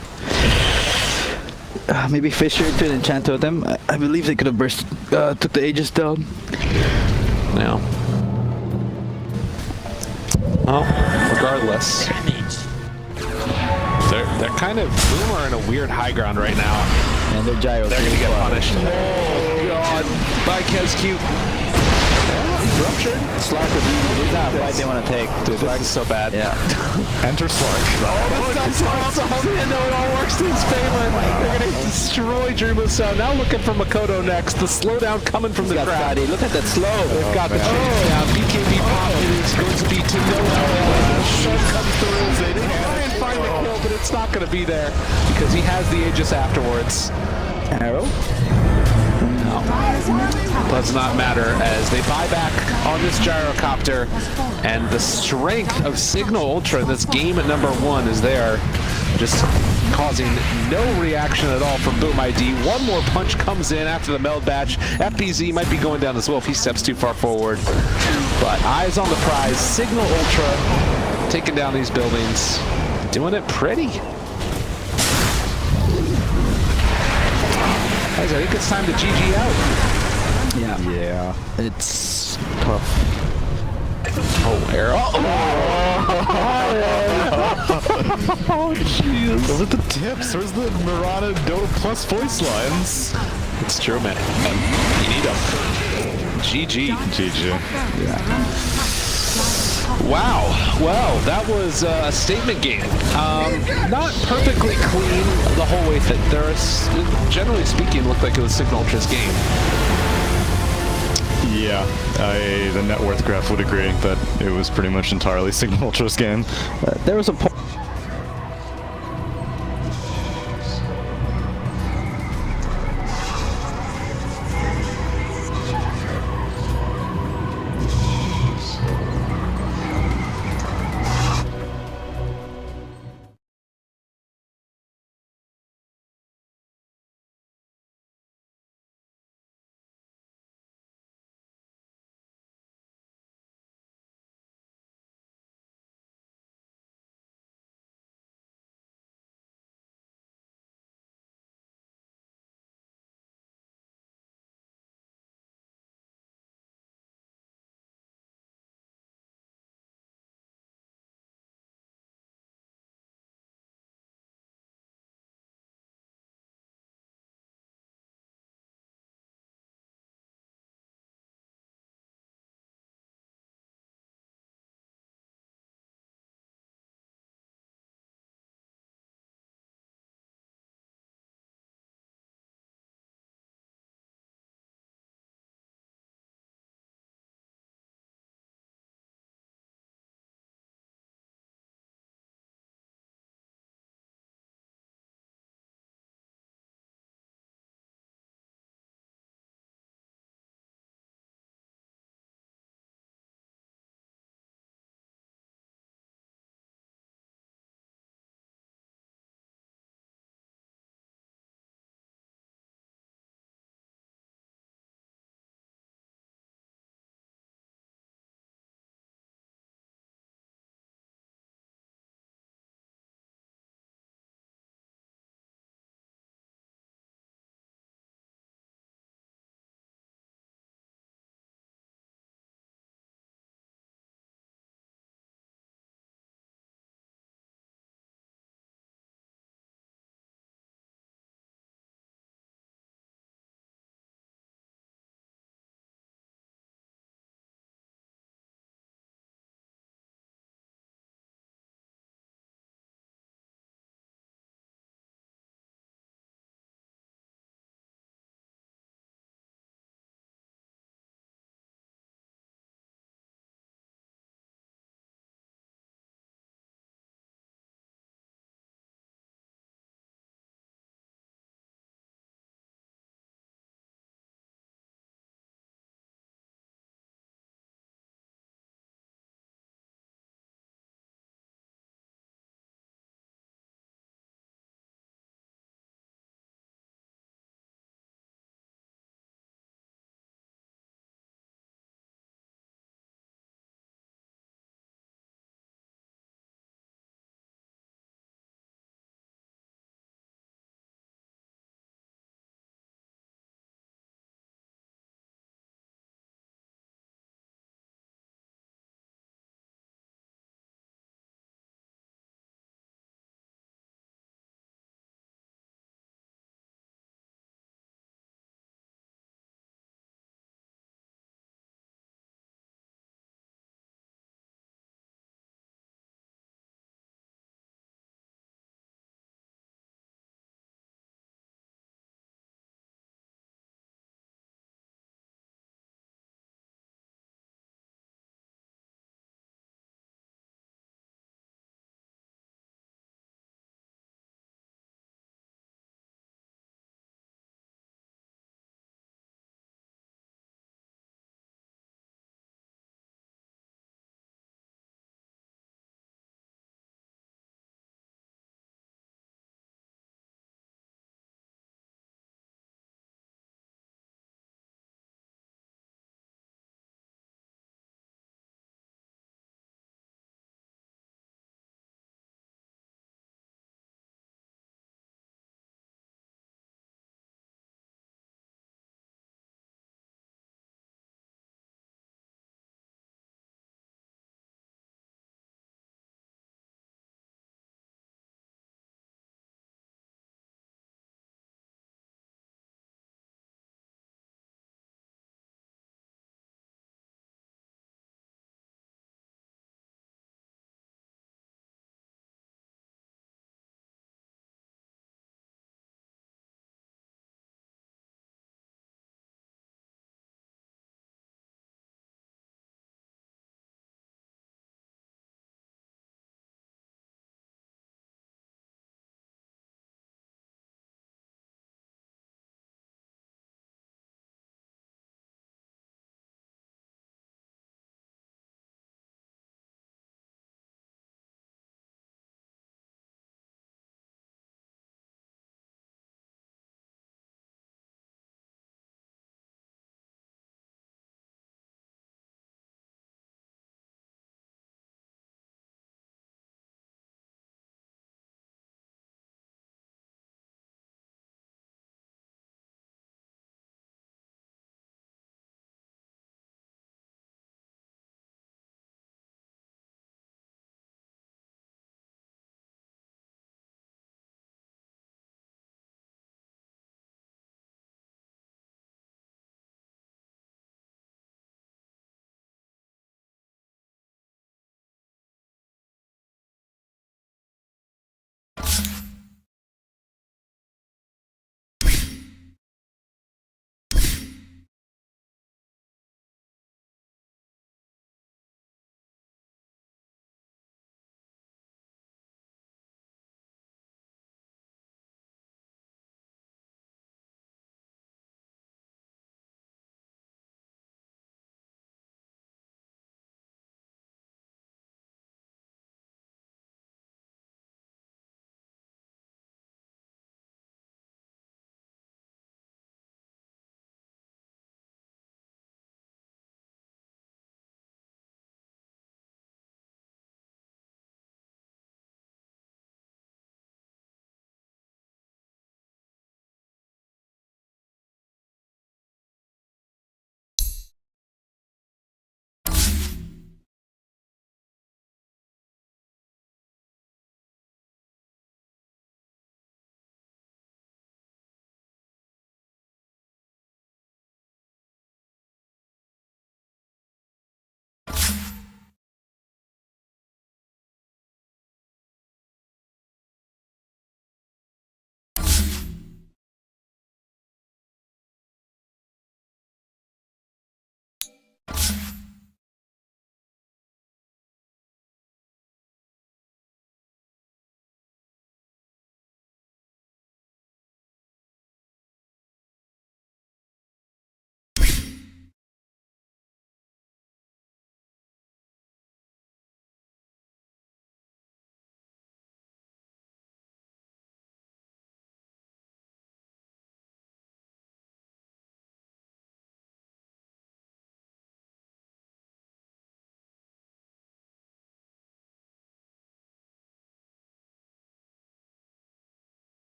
maybe Fisher to enchant them. I believe they could have took the Aegis down. Now. Well, regardless. They're kind of... Boom are in a weird high ground right now. And their gyro. They're gonna get punished. Oh, God. Bike has cute. Ruptured. Slark would be not a fight they want to take. Dude, this is so bad. Yeah. Enter Slark. No, it all works to his favor. They're going to destroy Dreamless. Now looking for Makoto next. The slowdown coming from the crowd. Look at that slow. They've got the now BKB pop is going to be to no avail. Sun comes through. They try and find the kill, but it's not going to be there because he has the Aegis afterwards. Arrow? Does not matter as they buy back on this gyrocopter, and the strength of Cignal Ultra in this game at #1 is there, just causing no reaction at all from Boom ID. One more punch comes in after the meld batch. FPZ might be going down as well if he steps too far forward, but eyes on the prize. Cignal Ultra taking down these buildings, doing it pretty. Guys, I think it's time to GG out. Yeah. It's tough. Oh, arrow. Oh, jeez. Those are the tips. There's the Murata Dota Plus voice lines. It's true, man. You need them. GG. GG. Yeah. Wow. Well, that was a statement game. Not perfectly clean the whole way through. Generally speaking, looked like it was Cignal Ultra's game. Yeah, the net worth graph would agree that it was pretty much entirely Cignal Ultra's game. There was a point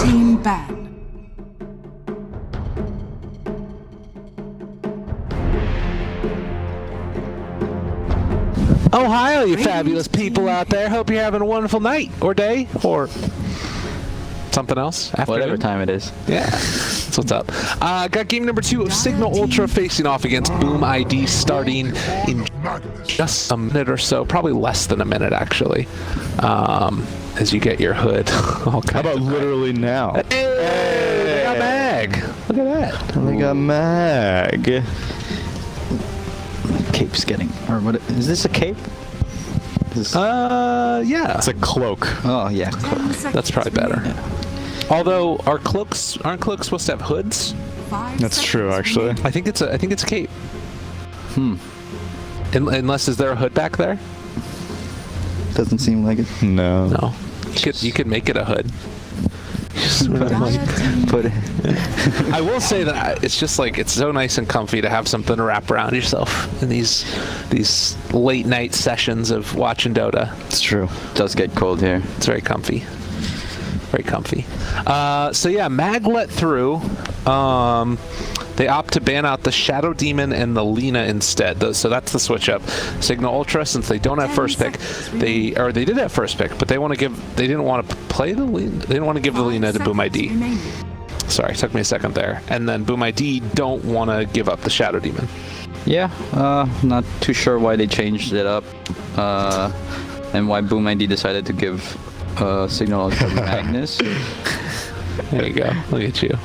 Team ban. Ohio, you fabulous people out there. Hope you're having a wonderful night or day or something else. Whatever Afternoon. time it is. Yeah, that's what's up. Got game number 2 of Cignal Ultra facing off against Boom ID starting in just a minute or so, probably less than a minute actually, as you get your hood. How about literally now? Hey, they got mag. Look at that. They got mag. Cape's getting, or what is this, a cape? Yeah. It's a cloak. Oh yeah. That's probably better. Although aren't cloaks supposed to have hoods? That's true, actually. I think it's a cape. Unless, is there a hood back there? Doesn't seem like it. No. No. You could make it a hood. Put it. I will say that it's just like, it's so nice and comfy to have something to wrap around yourself in these late night sessions of watching Dota. It's true. It does get cold here. It's very comfy. Very comfy. So yeah, Mag let through. They opt to ban out the Shadow Demon and the Lina instead. So that's the switch up. Cignal Ultra, since they don't have first pick, they did have first pick, but they didn't want to play the Lina. They didn't want to give the Lina to Boom ID. Sorry, took me a second there. And then Boom ID don't want to give up the Shadow Demon. Yeah, not too sure why they changed it up, and why Boom ID decided to give Cignal Ultra Magnus. There you go. Look at you.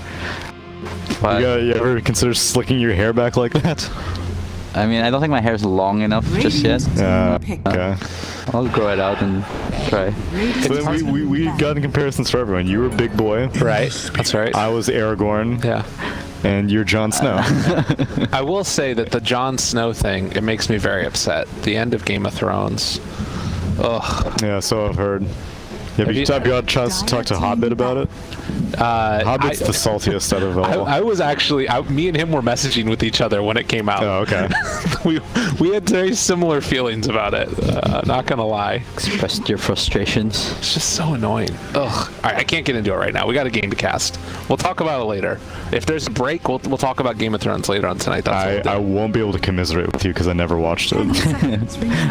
But, You ever consider slicking your hair back like that? I mean, I don't think my hair is long enough just yet. Okay. I'll grow it out and try. So then we got in comparisons for everyone. You were Big Boy. Right. That's right. I was Aragorn. Yeah. And you're Jon Snow. I will say that the Jon Snow thing, it makes me very upset. The end of Game of Thrones. Ugh. Yeah, so I've heard. Have you got a chance to talk to Hobbit about it? Hobbit's the saltiest out of all. I was actually, me and him were messaging with each other when it came out. Oh, okay. we had very similar feelings about it. Not gonna lie. Expressed your frustrations. It's just so annoying. Ugh. All right, I can't get into it right now. We got a game to cast. We'll talk about it later. If there's a break, we'll talk about Game of Thrones later on tonight. That's I won't be able to commiserate with you because I never watched it.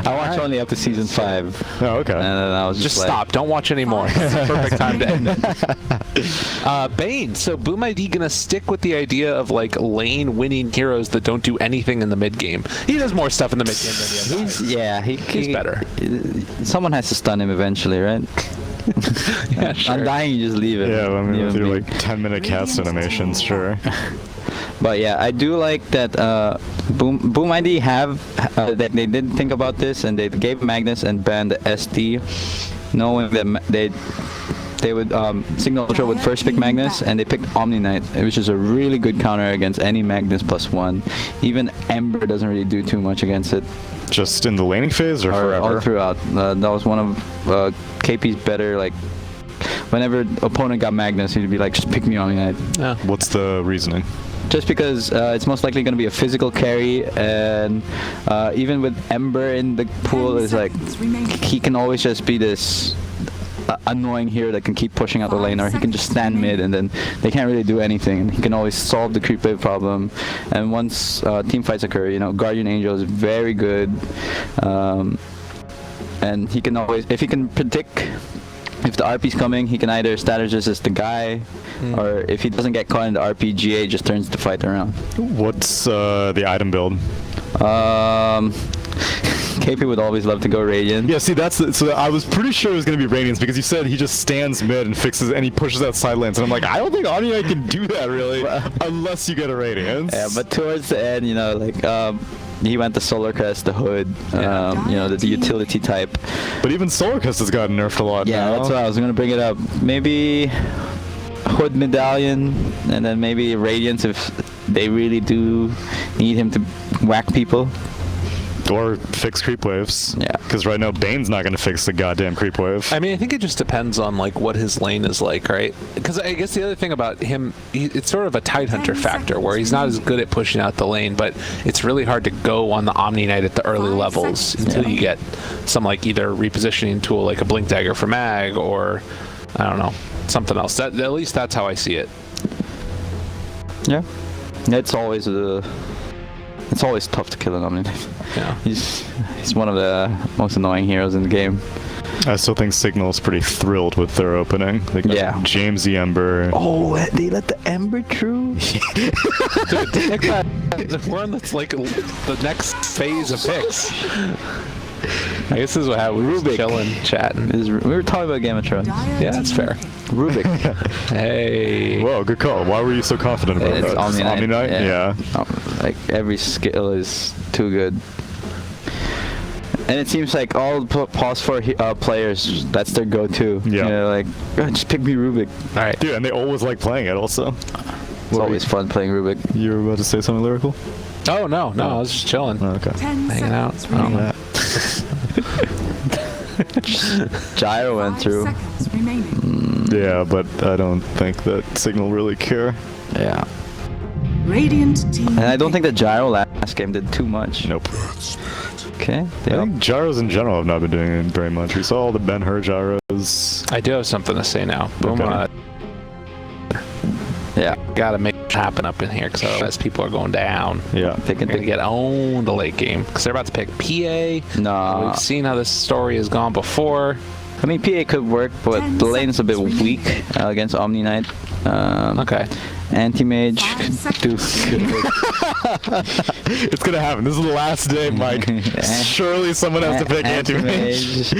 I watched only up to season 5. Oh, okay. And then I was just like, stop. Don't watch anymore. It's the perfect time to end it. Bane. So Boom ID gonna stick with the idea of like lane winning heroes that don't do anything in the mid game. He does more stuff in the mid game than the other. He's better. Someone has to stun him eventually, right? Yeah, sure. Undying, you just leave it. Yeah, I mean, with your Leave him like 10-minute cast animations, sure. But yeah, I do like that Boom ID that they did think about this and they gave Magnus and banned the SD, knowing that they would Cignal Ultra would first pick Magnus, and they picked Omni Knight, which is a really good counter against any Magnus +1. Even Ember doesn't really do too much against it. Just in the laning phase or forever? All throughout. That was one of KP's better, like, whenever opponent got Magnus, he'd be like, just pick me Omni Knight. Yeah. What's the reasoning? Just because it's most likely going to be a physical carry, and even with Ember in the pool, it's like he can always just be this annoying hero that can keep pushing out the lane, or he can just stand mid and then they can't really do anything. He can always solve the creep wave problem, and once team fights occur, you know, Guardian Angel is very good, and he can always, if he can predict if the RP's coming, he can either status resist the guy, or if he doesn't get caught in the RPGA, just turns the fight around. What's the item build? KP would always love to go Radiant. Yeah, see, so I was pretty sure it was going to be Radiance because you said he just stands mid and fixes, and he pushes out side lanes, and I'm like, I don't think Omni can do that really, unless you get a Radiance. Yeah, but towards the end, you know, like he went to Solar Crest, the Hood, you know, the utility type. But even Solar Crest has gotten nerfed a lot. Yeah, now. that's what I was gonna bring it up. Maybe Hood Medallion, and then maybe Radiance if they really do need him to whack people. Or fix creep waves. Yeah. Because right now Bane's not going to fix the goddamn creep wave. I mean, I think it just depends on like what his lane is like, right? Because I guess the other thing about him, it's sort of a Tidehunter factor where he's not as good at pushing out the lane, but it's really hard to go on the Omni Knight at the early levels until you get some like either repositioning tool like a Blink Dagger for Mag or I don't know, something else. At least that's how I see it. Yeah. It's always tough to kill an Omni Knight. Yeah. He's one of the most annoying heroes in the game. I still think Cignal's pretty thrilled with their opening. They got James the Ember. Oh, they let the Ember through? Dude, we're on the next phase of picks. I guess this is what happened. Rubik. Chilling, chatting. We were talking about Game of Thrones. Yeah, that's fair. Rubik. Hey. Whoa, good call. Why were you so confident about It's that? Omni Knight. Yeah. Like every skill is too good. And it seems like all the pause 4 players, that's their go-to. Yeah. You know, like, just pick me Rubik. All right. Dude, and they always like playing it also. It's always fun playing Rubik. You were about to say something lyrical? Oh, no, I was just chilling. Oh, okay. 10 Hanging out. seconds remaining. Gyro went 5 through. seconds remaining. Yeah, but I don't think that Cignal really care. Yeah. Radiant team. And I don't think the Gyro last game did too much. Nope. Okay. I think gyros in general have not been doing very much. We saw all the Ben-Hur gyros. I do have something to say now. Boom. Okay. Yeah. Gotta make it happen up in here because otherwise people are going down. Yeah. They can They're gonna get owned the late game because they're about to pick PA. Nah. We've seen how this story has gone before. I mean, PA could work, but 10 the lane's a bit seconds weak against Omni Knight. Okay. Anti-Mage. 5 Do It's gonna happen. This is the last day, Mike. Surely someone has to pick Anti-Mage.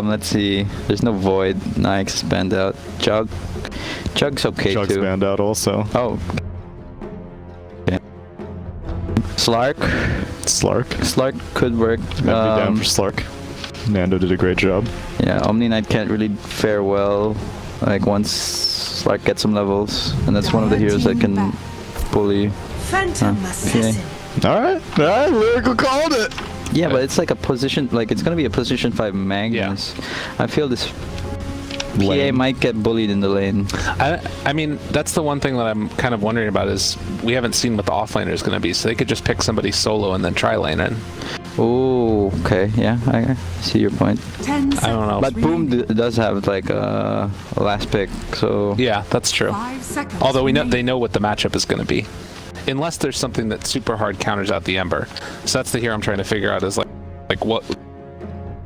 Let's see. There's no Void. Nah, expand out. Jug's okay Jug's too. banned out also. Oh. Okay. Slark. Slark could work. I'd be down for Slark. Nando did a great job. Yeah, Omni Knight can't really fare well. Like once Slark gets some levels, and that's one of the heroes that can bully. Phantom Assassin. Alright, Lyrical called it. Yeah, but it's like a position, like it's gonna be a position 5 Magnus. I feel this PA Lane. might get bullied in the lane. I mean, that's the one thing that I'm kind of wondering about is we haven't seen what the offlaner is going to be, so they could just pick somebody solo and then try lane in. Oh, okay, yeah, I see your point. 10 seconds. I don't know. But Boom remaining. does have like a last pick, so Yeah, that's true. 5 seconds. Although they remaining. know what the matchup is going to be, unless there's something that super hard counters out the Ember. So that's the hero I'm trying to figure out is like what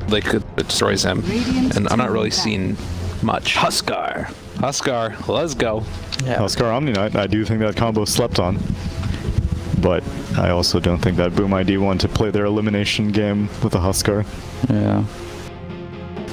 they could destroys him, Radiant and I'm not team really back. seeing much. Huskar. Huskar, let's go. Yeah. Huskar Omni Knight, I do think that combo slept on. But I also don't think that Boom ID wanted to play their elimination game with a Huskar. Yeah.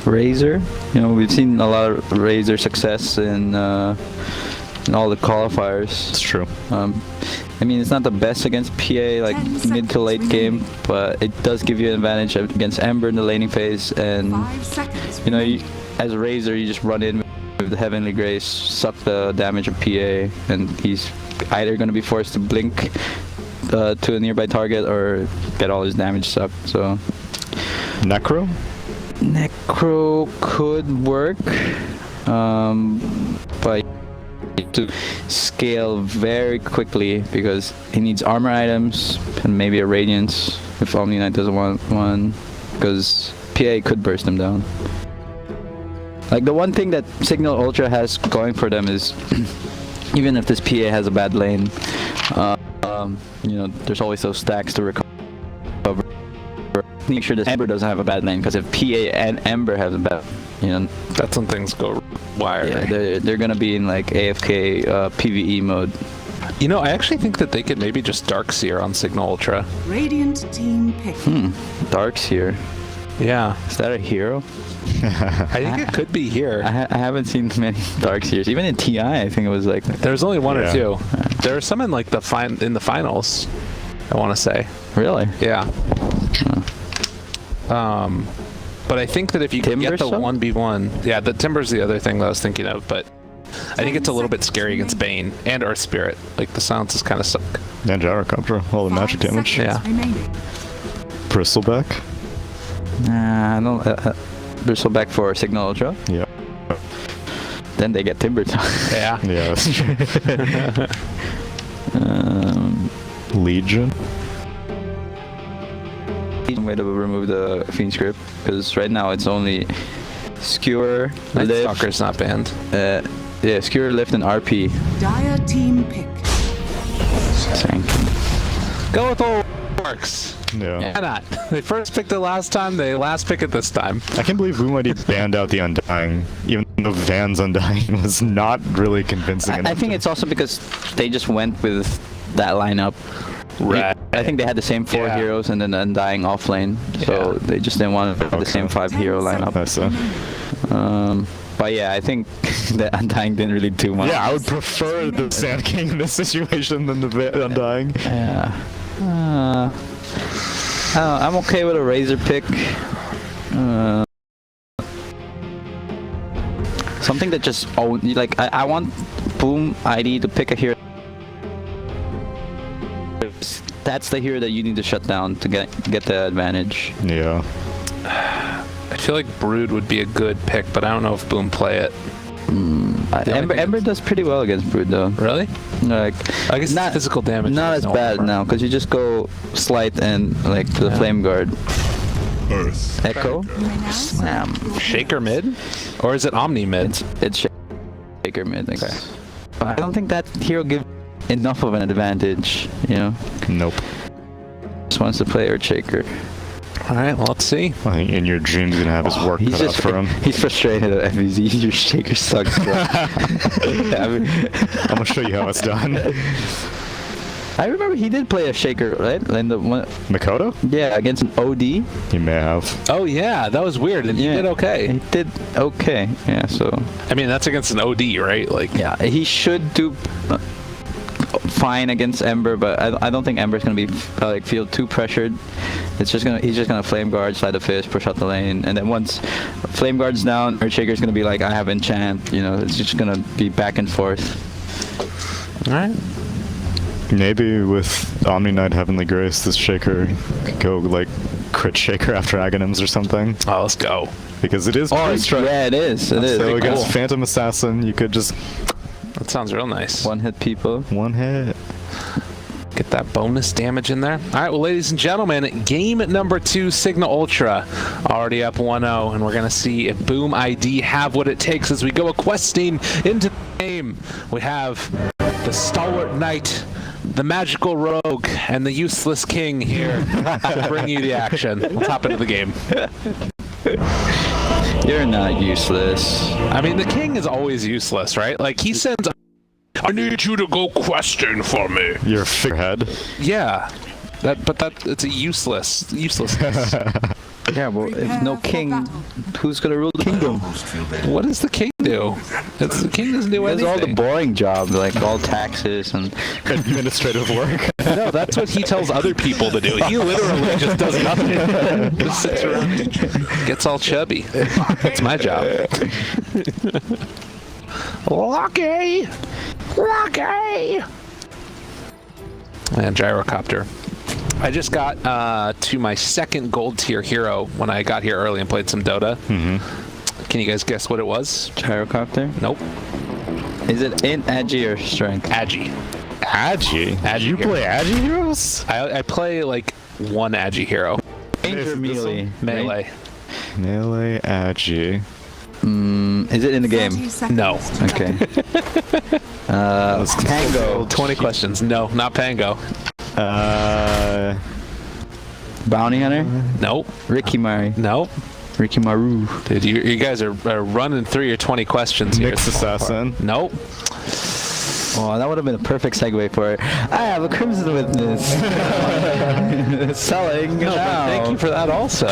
Razor, you know, we've seen a lot of Razor success in all the qualifiers. It's true. I mean, it's not the best against PA, like 10 mid to late seconds game, but it does give you an advantage against Ember in the laning phase. And 5 seconds. you know, remaining. as a Razor, you just run in with the Heavenly Grace, suck the damage of PA, and he's either going to be forced to blink to a nearby target or get all his damage sucked. So Necro? Necro could work, but to scale very quickly because he needs armor items and maybe a Radiance if Omni Knight doesn't want one, because PA could burst him down. Like the one thing that Cignal Ultra has going for them is even if this PA has a bad lane, you know, there's always those stacks to recover. Make sure this Ember doesn't have a bad lane, because if PA and Ember have a bad, you know, That's when things go wired. yeah, they're gonna be in like AFK PVE mode. You know, I actually think that they could maybe just Darkseer on Cignal Ultra. Radiant team pick. Dark's here. Yeah, Is that a hero? I think it could be here. I haven't seen many Darks here. Even in TI, I think it was like. There's only one or Yeah. two. There are some in like in the finals, I want to say. Really? Yeah. But I think that if you can get the Timber 1v1, yeah, the Timber's the other thing that I was thinking of, but I think it's a little bit scary against Bane and Earth Spirit. Like the silences kind of suck. And Gyrocopter, all the 5 magic damage. seconds Yeah. remaining. Bristleback? Nah, I don't. Bristleback for Cignal Ultra. Yeah. Then they get Timber. Yeah. Yeah, that's true. um, Legion? Some way to remove the Fiend script, because right now it's only Skewer, Night lift. Stalker's not banned. Yeah, skewer, lift, and RP. Dire team pick. Go with all works. Yeah. Why not? They first picked it last time, they last pick it this time. I can't believe Boom ID banned out the Undying, even though Van's Undying was not really convincing I enough. think it's also because they just went with that lineup. Right. I think they had the same 4 Yeah. heroes and then Undying offlane, so Yeah. they just didn't want to have the same 5 hero lineup. That's, But yeah, I think the Undying didn't really do much. yeah, I would prefer the Sand King in this situation than the Undying. Yeah. I'm okay with a Razor pick. Something that just like I want Boom ID to pick a hero. That's the hero that you need to shut down to get the advantage. Yeah. I feel like Brood would be a good pick, but I don't know if Boom play it. Ember does pretty well against Brood though. Really? Like I guess not physical damage. Not is as no bad more. now because you just go Slight and like to the Flame Guard. Earth. Echo. Slam. Shaker mid? Or is it Omni mid? It's Shaker mid. Like, but I don't think that hero gives enough of an advantage. You know, Nope. just wants to play Earth Shaker. Alright, well, let's see. I think in your dreams gonna have his work He's cut out just for him. He's frustrated at FVZ. Your Shaker sucks. Bro. I mean, I'm gonna show you how it's done. I remember he did play a Shaker, right? In the one, Makoto? yeah, against an OD. He may have. Oh, yeah, that was weird, and he did okay. He did okay. Yeah, so I mean, that's against an OD, right? Like, yeah, he should do fine against Ember, but I don't think Ember's gonna be like feel too pressured. He's just gonna Flame Guard, slide the fist, push out the lane, and then once Flame Guard's down, Earthshaker's gonna be like, I have enchant. You know, it's just gonna be back and forth. alright. Maybe with Omni Knight Heavenly Grace, this Shaker could go like crit Shaker after Aghanims or something. Oh, let's go. Because it is pretty strong. yeah, it is. It is. So against cool. Phantom Assassin, you could just That sounds real nice. One hit people. one hit. Get that bonus damage in there. All right, well, ladies and gentlemen, game number 2, Cignal Ultra, already up 1-0, and we're going to see if Boom ID have what it takes as we go questing into the game. We have the Stalwart Knight, the Magical Rogue, and the Useless King here to bring you the action. Let's hop into the game. You're not useless. I mean, the King is always useless, right? Like, he sends... I need you to go question for me. Your figurehead. Yeah. It's a uselessness. Yeah, well, if no king, who's gonna rule the kingdom? What does the king do? The king doesn't do There's anything. all the boring jobs, like all taxes and. Administrative work. No, that's what he tells other people to do. He literally just does nothing. Just sits around, gets all chubby. That's my job. Lucky! And gyrocopter. I just got to my second gold tier hero when I got here early and played some Dota. Mm-hmm. Can you guys guess what it was? Gyrocopter? Nope. Is it in Agi or Strength? Agi. Agi? You hero. play Agi heroes? I play like one Agi hero. Ranger melee. Melee. Melee Agi. Is it in the game? No. Okay. Pango. 20 questions. No, not Pango. Bounty Hunter? Nope. Ricky Mari. Nope. Ricky Maru. Dude, you guys are running through your 20 questions here. Nyx Assassin. Nope. Oh, that would have been a perfect segue for it. I have a Crimson Witness. Selling No, but now. thank you for that also.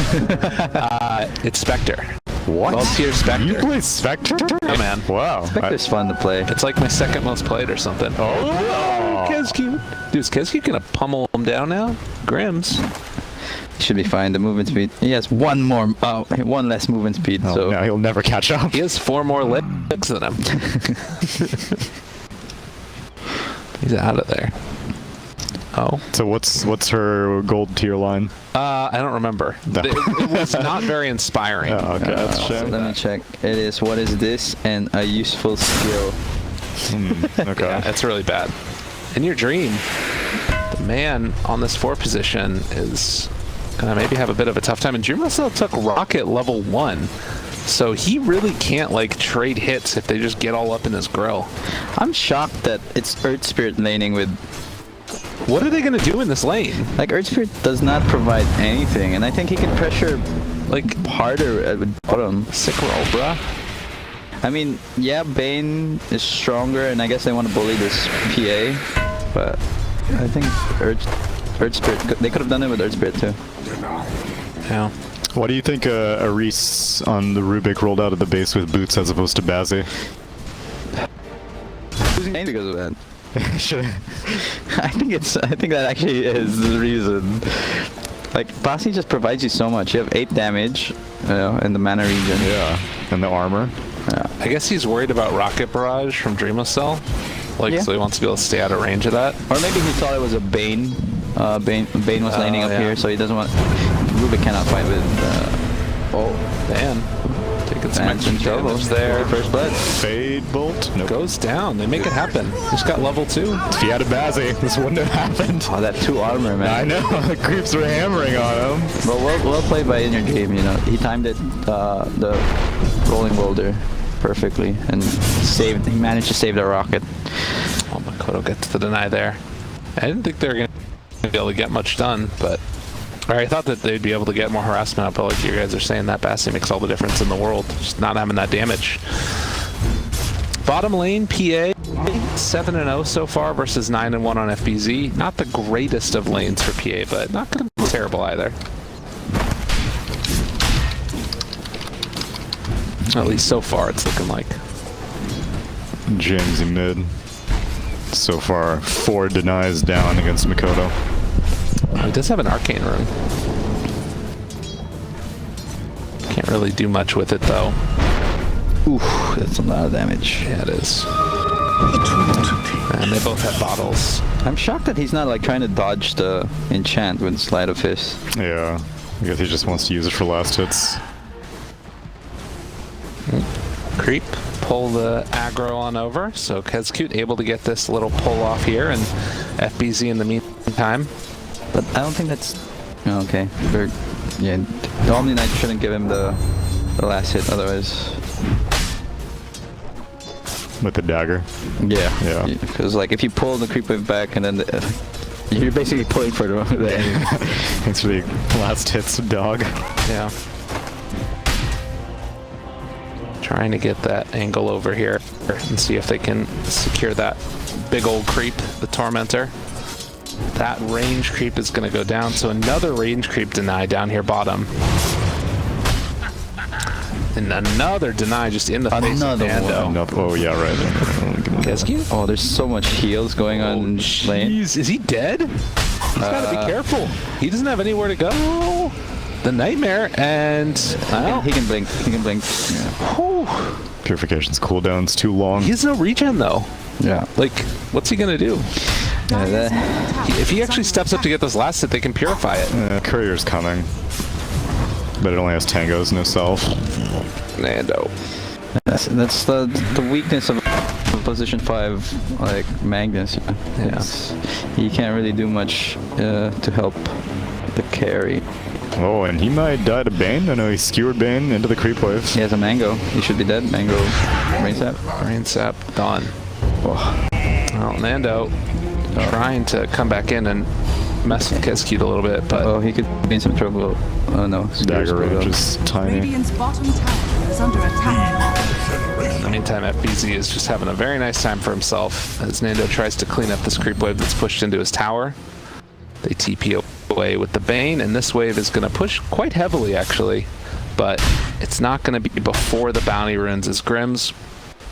It's Spectre. What? Gold tier Spectre. You play Spectre? Oh, man. Wow. Spectre's fun to play. It's like my second most played or something. Oh, Kezku. Dude, is Kezku gonna pummel him down now? Grims. Should be fine. The movement speed. He has one less movement speed. Oh, so no, he'll never catch up. He has 4 more legs than him. He's out of there. Oh. So what's her gold tier line? I don't remember. No. It was not very inspiring. Oh, okay, that's a so shame. let me check. It is what is this and a useful skill. Okay. Yeah, that's really bad. In your dream, the man on this 4 position is gonna maybe have a bit of a tough time. And Dream also took Rocket level 1. So he really can't like trade hits if they just get all up in his grill. I'm shocked that it's Earth Spirit laning with... What are they gonna do in this lane? Like, Earth Spirit does not provide anything, and I think he can pressure, like, harder at the bottom. Sick roll, bruh. I mean, yeah, Bane is stronger, and I guess they want to bully this PA, but I think Earth Spirit, they could have done it with Earth Spirit too. Yeah. What do you think Aris on the Rubik rolled out of the base with boots as opposed to Bazzi? Mainly because of that. I think that actually is the reason. Like, Basi just provides you so much. You have 8 damage, you know, in the mana region. Yeah, and the armor. Yeah. I guess he's worried about Rocket Barrage from Dreamless Cell. Like, Yeah. so he wants to be able to stay out of range of that. Or maybe he thought it was a Bane. Bane was laning up yeah. here, so he doesn't want... Rubik cannot fight with... Oh, man. Taking some Man's extra in trouble. damage there. First blood. Fade bolt. Nope. Goes down. They make it happen. Just got level 2. If he had a Bazzi, this wouldn't have happened. Oh, that 2 armor, man. I know. The creeps were hammering on him. Well, well played by Inner Dream, you know. He timed it, the rolling boulder perfectly, and he managed to save the rocket. Oh, Makoto gets the deny there. I didn't think they were going to be able to get much done, but... I thought that they'd be able to get more harassment up, but like you guys are saying, that Bassi makes all the difference in the world. Just not having that damage. Bottom lane, PA, 7-0 so far versus 9-1 on FBZ. Not the greatest of lanes for PA, but not going to be terrible either. At least so far, it's looking like. Jamesy mid. So far, 4 denies down against Makoto. Oh, he does have an arcane rune. Can't really do much with it though. Oof, that's a lot of damage. Yeah, it is. And they both have bottles. I'm shocked that he's not like trying to dodge the enchant with Sleight of Fist. Yeah, I guess he just wants to use it for last hits. Creep, pull the aggro on over. So Kezcute able to get this little pull off here, and FBZ in the meantime. But I don't think that's... Oh, okay. Yeah, the Omni Knight shouldn't give him the last hit, otherwise... With the dagger. Yeah. Yeah. Because, like, if you pull the creep wave back and then... you're basically pulling for the enemy. Thanks for the last hits, dog. Yeah. Trying to get that angle over here and see if they can secure that big old creep, the Tormentor. That range creep is going to go down, so another range creep deny down here bottom. And another deny just in the face of Nando. Oh, yeah, right. Kezcute? Oh, there's so much heals going on in lane. Jeez, is he dead? He's got to be careful. He doesn't have anywhere to go. The Nightmare, and... well, He can blink. He can blink. Yeah. whew. Purification's cooldown's too long. He has no regen, though. Yeah. Like, what's he going to do? Yeah, that, If he actually steps up to get this last hit, they can purify it. Courier's coming. But it only has tangos, no self. Nando. that's the weakness of position 5, like Magnus. You know? Yeah. He can't really do much to help the carry. Oh, and he might die to Bane. I know he skewered Bane into the creep wave. He has a mango. He should be dead. Mango, rain sap. Rain Sap, done. Oh. Well, Nando trying to come back in and mess with Kezcute a little bit, but Oh, he could be in some trouble. Oh no. Dagger range is tiny. Radiant's bottom tower is under attack. in the meantime, FBZ is just having a very nice time for himself as Nando tries to clean up this creep wave that's pushed into his tower. They TP away with the Bane, and this wave is going to push quite heavily, actually. But it's not going to be before the bounty runes, as Grimm's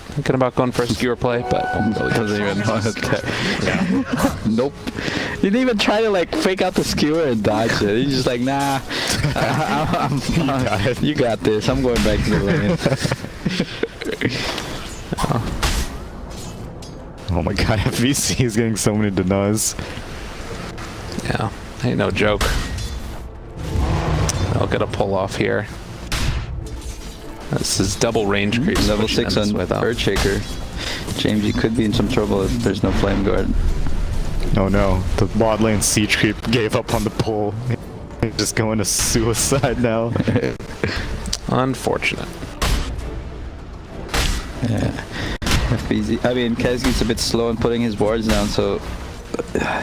thinking about going for a skewer play, but won't really Doesn't even know that. Nope. He didn't even try to like fake out the skewer and dodge it. He's just like, nah. You got this. I'm going back to the lane. Oh my god, FVC is getting so many denies. Yeah, ain't no joke. I'll get a pull off here. This is double range creep. Level 6 on Earthshaker. James, you could be in some trouble if there's no flame guard. Oh no, the bot lane siege creep gave up on the pull. He's just going to suicide now. Unfortunate. FBZ. I mean, Kazgi's a bit slow in putting his wards down, so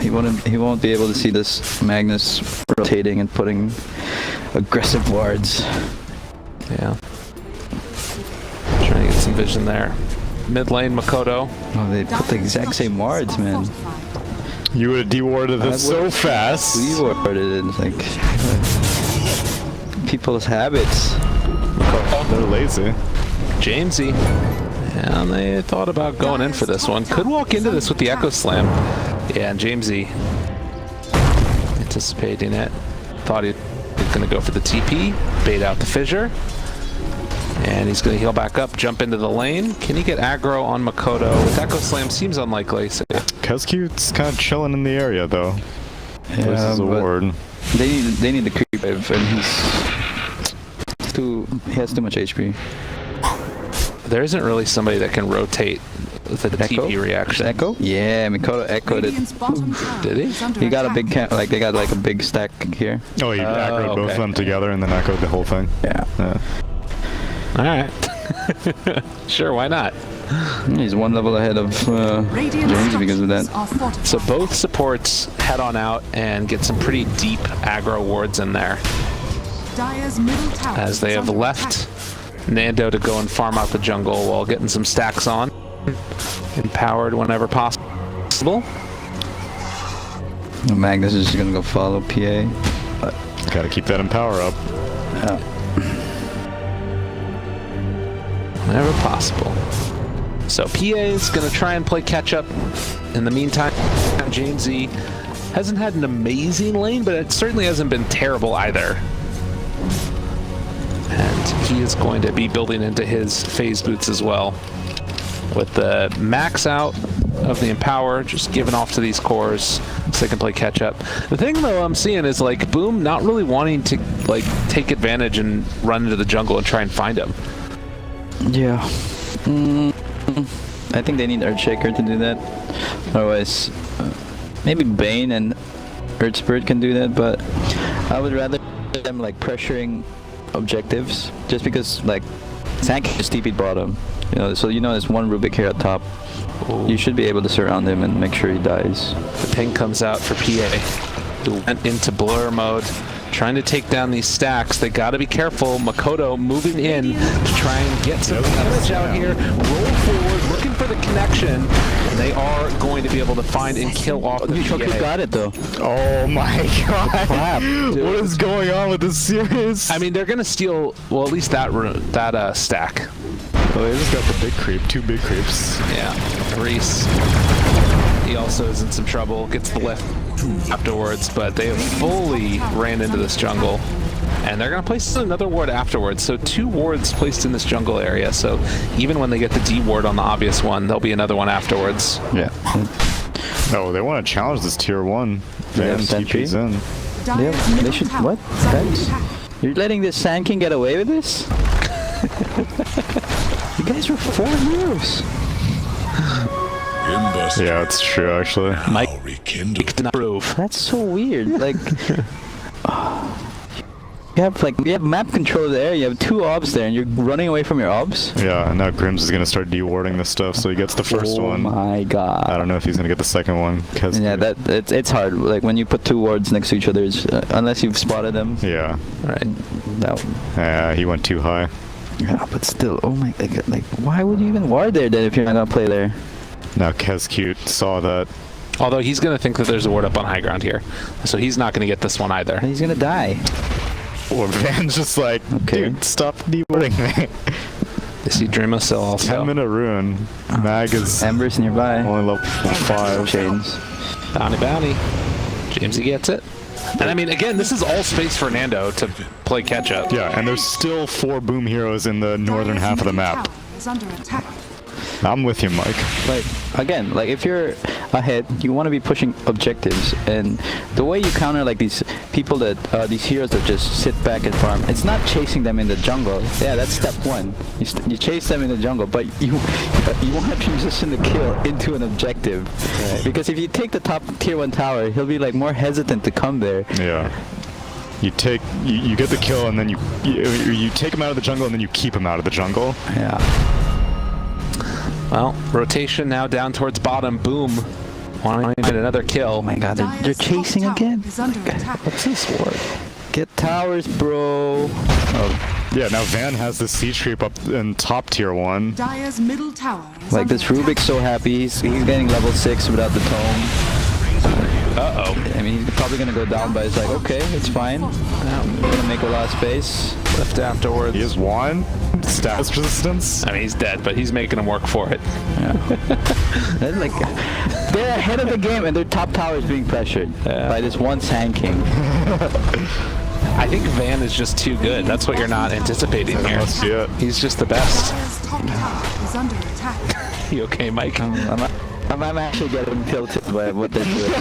he won't be able to see this Magnus rotating and putting aggressive wards. Yeah. Trying to get some vision there. Mid lane, Makoto. Oh, they put the exact same wards, man. You would have dewarded this so fast. We warded it, like people's habits. They're lazy. Jamesy. And they thought about going in for this one. Could walk into this with the Echo Slam. Yeah, and Jamesy anticipating it. Thought he was going to go for the TP, bait out the fissure. And he's going to heal back up, jump into the lane. Can he get aggro on Makoto? With Echo Slam seems unlikely. So. Kazcute's kind of chilling in the area, though. Yeah, this is a ward. They need the creep wave, and he has too much HP. There isn't really somebody that can rotate with the TP reaction. Echo? Yeah, Makoto echoed it. Did he? He got a big like they got like a big stack here. Oh, he aggroed both of them together and then echoed the whole thing. Yeah. All right. Sure, why not? He's one level ahead of James because of that. So both supports head on out and get some pretty deep aggro wards in there. As they have left Nando to go and farm out the jungle while getting some stacks on. Empowered whenever possible. Magnus is just gonna go follow PA. But gotta keep that empower up. Yeah. Whenever possible. So PA is going to try and play catch up. In the meantime, Jamesy hasn't had an amazing lane, but it certainly hasn't been terrible either. And he is going to be building into his phase boots as well. With the max out of the Empower, just giving off to these cores so they can play catch up. The thing though I'm seeing is like Boom not really wanting to like take advantage and run into the jungle and try and find him. Yeah. I think they need Earthshaker to do that. Otherwise, maybe Bane and Earth Spirit can do that, but I would rather them like pressuring objectives, just because like Sank just TP'd bottom. You know, so you know there's one Rubik here at top. Ooh. You should be able to surround him and make sure he dies. The ping comes out for PA, who went into blur mode, trying to take down these stacks. They got to be careful. Makoto moving in to try and get some damage out here. Roll forward, looking for the connection. And they are going to be able to find and kill off the PA. Got it though. Oh my god. Crap. What is going on with this series? I mean, they're going to steal, well, at least that stack. Well, they just got the big creep, 2 big creeps. Yeah, Reese. He also is in some trouble, gets the lift afterwards, but they have fully ran into this jungle. And they're going to place another ward afterwards. So 2 wards placed in this jungle area. So even when they get the D ward on the obvious one, there'll be another one afterwards. Yeah. No, they want to challenge this tier 1. They TP's in. Yeah, they should. What? Thanks. You're letting this Sand King get away with this? You guys were 4 heroes. Yeah, it's true actually. Mike did not prove. That's so weird. Like, you have map control there. You have 2 obs there, and you're running away from your obs. Yeah, and now Grims is gonna start dewarding this stuff, so he gets the first one. Oh my god. I don't know if he's gonna get the second one. Cause yeah, it's hard. Like when you put 2 wards next to each other, unless you've spotted them. Yeah. Right. Yeah, he went too high. Yeah, but still, oh my, like why would you even ward there then if you're not gonna play there? Now Kazcute saw that. Although he's going to think that there's a ward up on high ground here. So he's not going to get this one either. He's going to die. Or Van's just like, okay, dude, stop dewarding me. They see Dreamosel also. 10-minute rune. Mag is Ember's nearby. Only level 5. Chains. Bounty. Jamesy gets it. And I mean, again, this is all space for Nando to play catch up. Yeah, and there's still 4 boom heroes in the northern half of the map. I'm with you, Mike. Like, again, like if you're ahead, you want to be pushing objectives, and the way you counter like these people that these heroes that just sit back and farm, it's not chasing them in the jungle. Yeah, that's step 1. You chase them in the jungle, but you want to transition the kill into an objective. Right. Because if you take the top tier 1 tower, he'll be like more hesitant to come there. Yeah. You get the kill, and then you take him out of the jungle, and then you keep him out of the jungle. Yeah. Well, rotation now down towards bottom. Boom. Want to get another kill. Oh my god, they're chasing again? Is under attack. What's this ward? Get towers, bro. Oh, Yeah, now Van has the siege creep up in top tier 1. Dire's middle tower is like under this attack. Rubik's so happy. He's getting level 6 without the tome. Uh-oh. I mean, he's probably gonna go down, but it's like, okay, it's fine. I'm gonna make a lot of space. Left afterwards. He has 1 status resistance. I mean, he's dead, but he's making him work for it. They're like, they're ahead of the game, and their top tower is being pressured by this one Sand King. I think Van is just too good. That's what you're not anticipating That here. must be it. He's just the best. Dire's top tower is under attack. You okay, Mike? I'm actually getting tilted by what they're doing.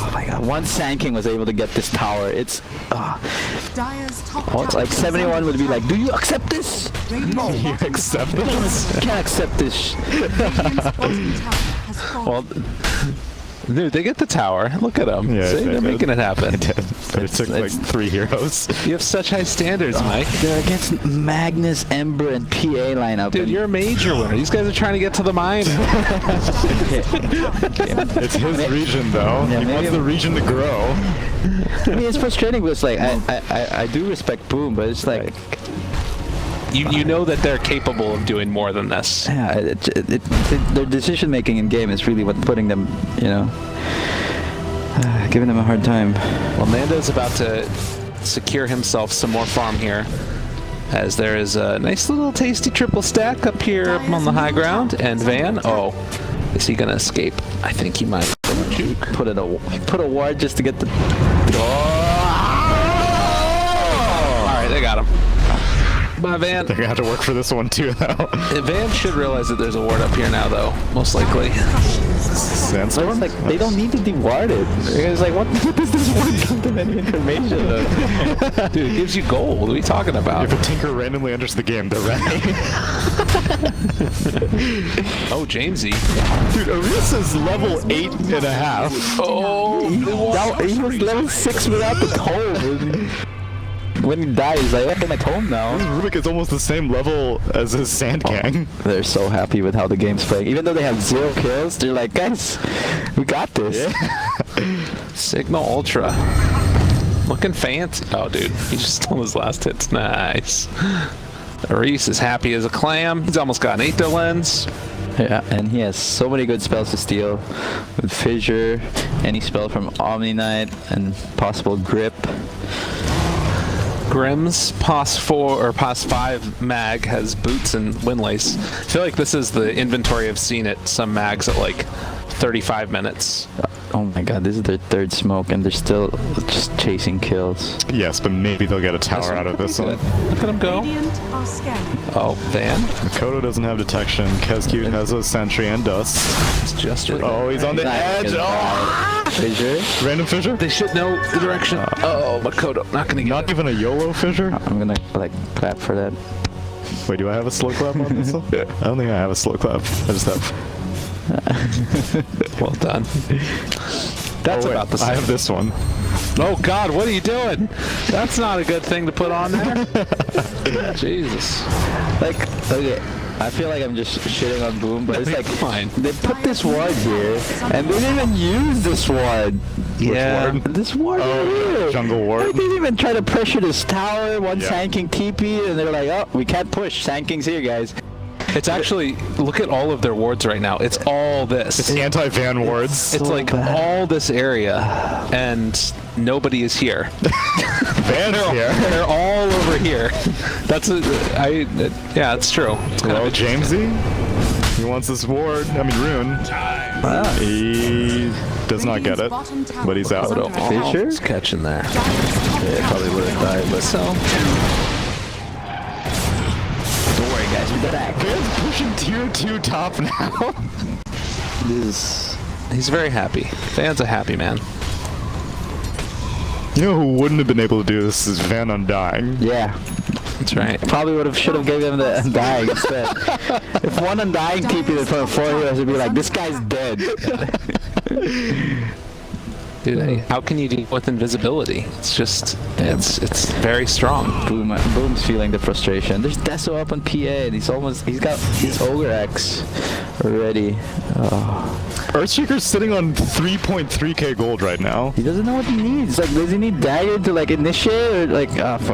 Oh my god, one Sand King was able to get this tower. It's Dire's top oh, it's tower like is 71 under would be attack. like, do you accept this? Radiant's bottom accept tower this? Can't accept this. Radiant's bottom tower has fallen. Well, dude, they get the tower. Look at them. Yeah, See, they they're did. making it happen. But it took like 3 heroes. You have such high standards, Mike. They're against Magnus, Ember, and PA lineup. Dude, and- you're a major winner. These guys are trying to get to the mine. It's his region though. Yeah, He maybe wants the region to grow. I mean, it's frustrating because like I do respect Boom, but it's like You know that they're capable of doing more than this. yeah, their decision making in game is really what putting them, you know, giving them a hard time. Well, Nando's about to secure himself some more farm here, as there is a nice little tasty triple stack up here up on the high ground. And Van, oh, is he gonna escape? I think he might. Put a ward just to get the. All right, they got him. Bye, Van. They're gonna have to work for this one too though. Van should realize that there's a ward up here now, though. Most likely. Sandstorm? It's like they don't need to deward it. It's like what does this ward give them any information? Dude, it gives you gold. What are you talking about? If a tinker randomly enters the game, they're ready. Oh, Jamesy. Dude, Arias is level 8.5. Oh, He was level 6 without the tome. When he dies, he's like, okay, my tome now. Rubik is almost the same level as his Sand King. They're so happy with how the game's playing. Even though they have 0 kills, they're like, guys, we got this. Cignal Ultra. Looking fancy. Oh, dude. He just stole his last hits. Nice. Reese is happy as a clam. He's almost got an Aether Lens. Yeah, and he has so many good spells to steal. With Fissure, any spell from Omni Knight, and possible Grip. Grimm's Pos 4 or Pos 5 mag has boots and windlace. I feel like this is the inventory I've seen at some mags at like 35 minutes. Oh my god, this is their 3rd smoke, and they're still just chasing kills. Yes, but maybe they'll get a tower out of this one. Look at him go. Radiant are scanning. Oh, Van. Makoto doesn't have detection. Kezcute has a sentry and dust. It's just right. Oh, he's on the edge. Oh! Fissure? Random fissure? They should know the direction. Oh, Makoto. Not gonna get Not even a YOLO fissure? I'm gonna like clap for that. Wait, do I have a slow clap on this one? I don't think I have a slow clap. I just have... Well done. That's Oh, wait, about the same. I have this one. Oh God, what are you doing? That's not a good thing to put on there. Jesus. Like, okay, I feel like I'm just shitting on Boom, but it's like, Fine. they put this ward here, and they didn't even use this ward. Yeah. ward? This ward here. Jungle ward. Like, they didn't even try to pressure this tower, one Yeah. Sand King TP, and they're like, oh, we can't push, Sand King's here, guys. It's actually, look at all of their wards right now. It's all this. It's anti-Van wards. It's so like bad. all this area, and nobody is here. Van's here. They're all over here. That's yeah, it's true. It's kind Well, of interesting. Jamesy, he wants this ward. I mean, Rune. He does not get it, but he's out. Oh, Fissure? it's catching there. Yeah, probably would have died, but So, don't worry, guys, we got act. Van's pushing tier 2 top now. This he's very happy. Van's a happy man. You know who wouldn't have been able to do this is Van Undying. yeah, That's right. probably should have given him the Undying instead. If one Undying TP in front of 4 heroes, it'd be like, this guy's dead. Dude, how can you deal with invisibility? It's just, it's very strong. Boom's feeling the frustration. There's Deso up on PA, and he's got his Ogre X already. Earthshaker's sitting on 3.3k gold right now. He doesn't know what he needs. Like, does he need Dagger to like initiate, or like,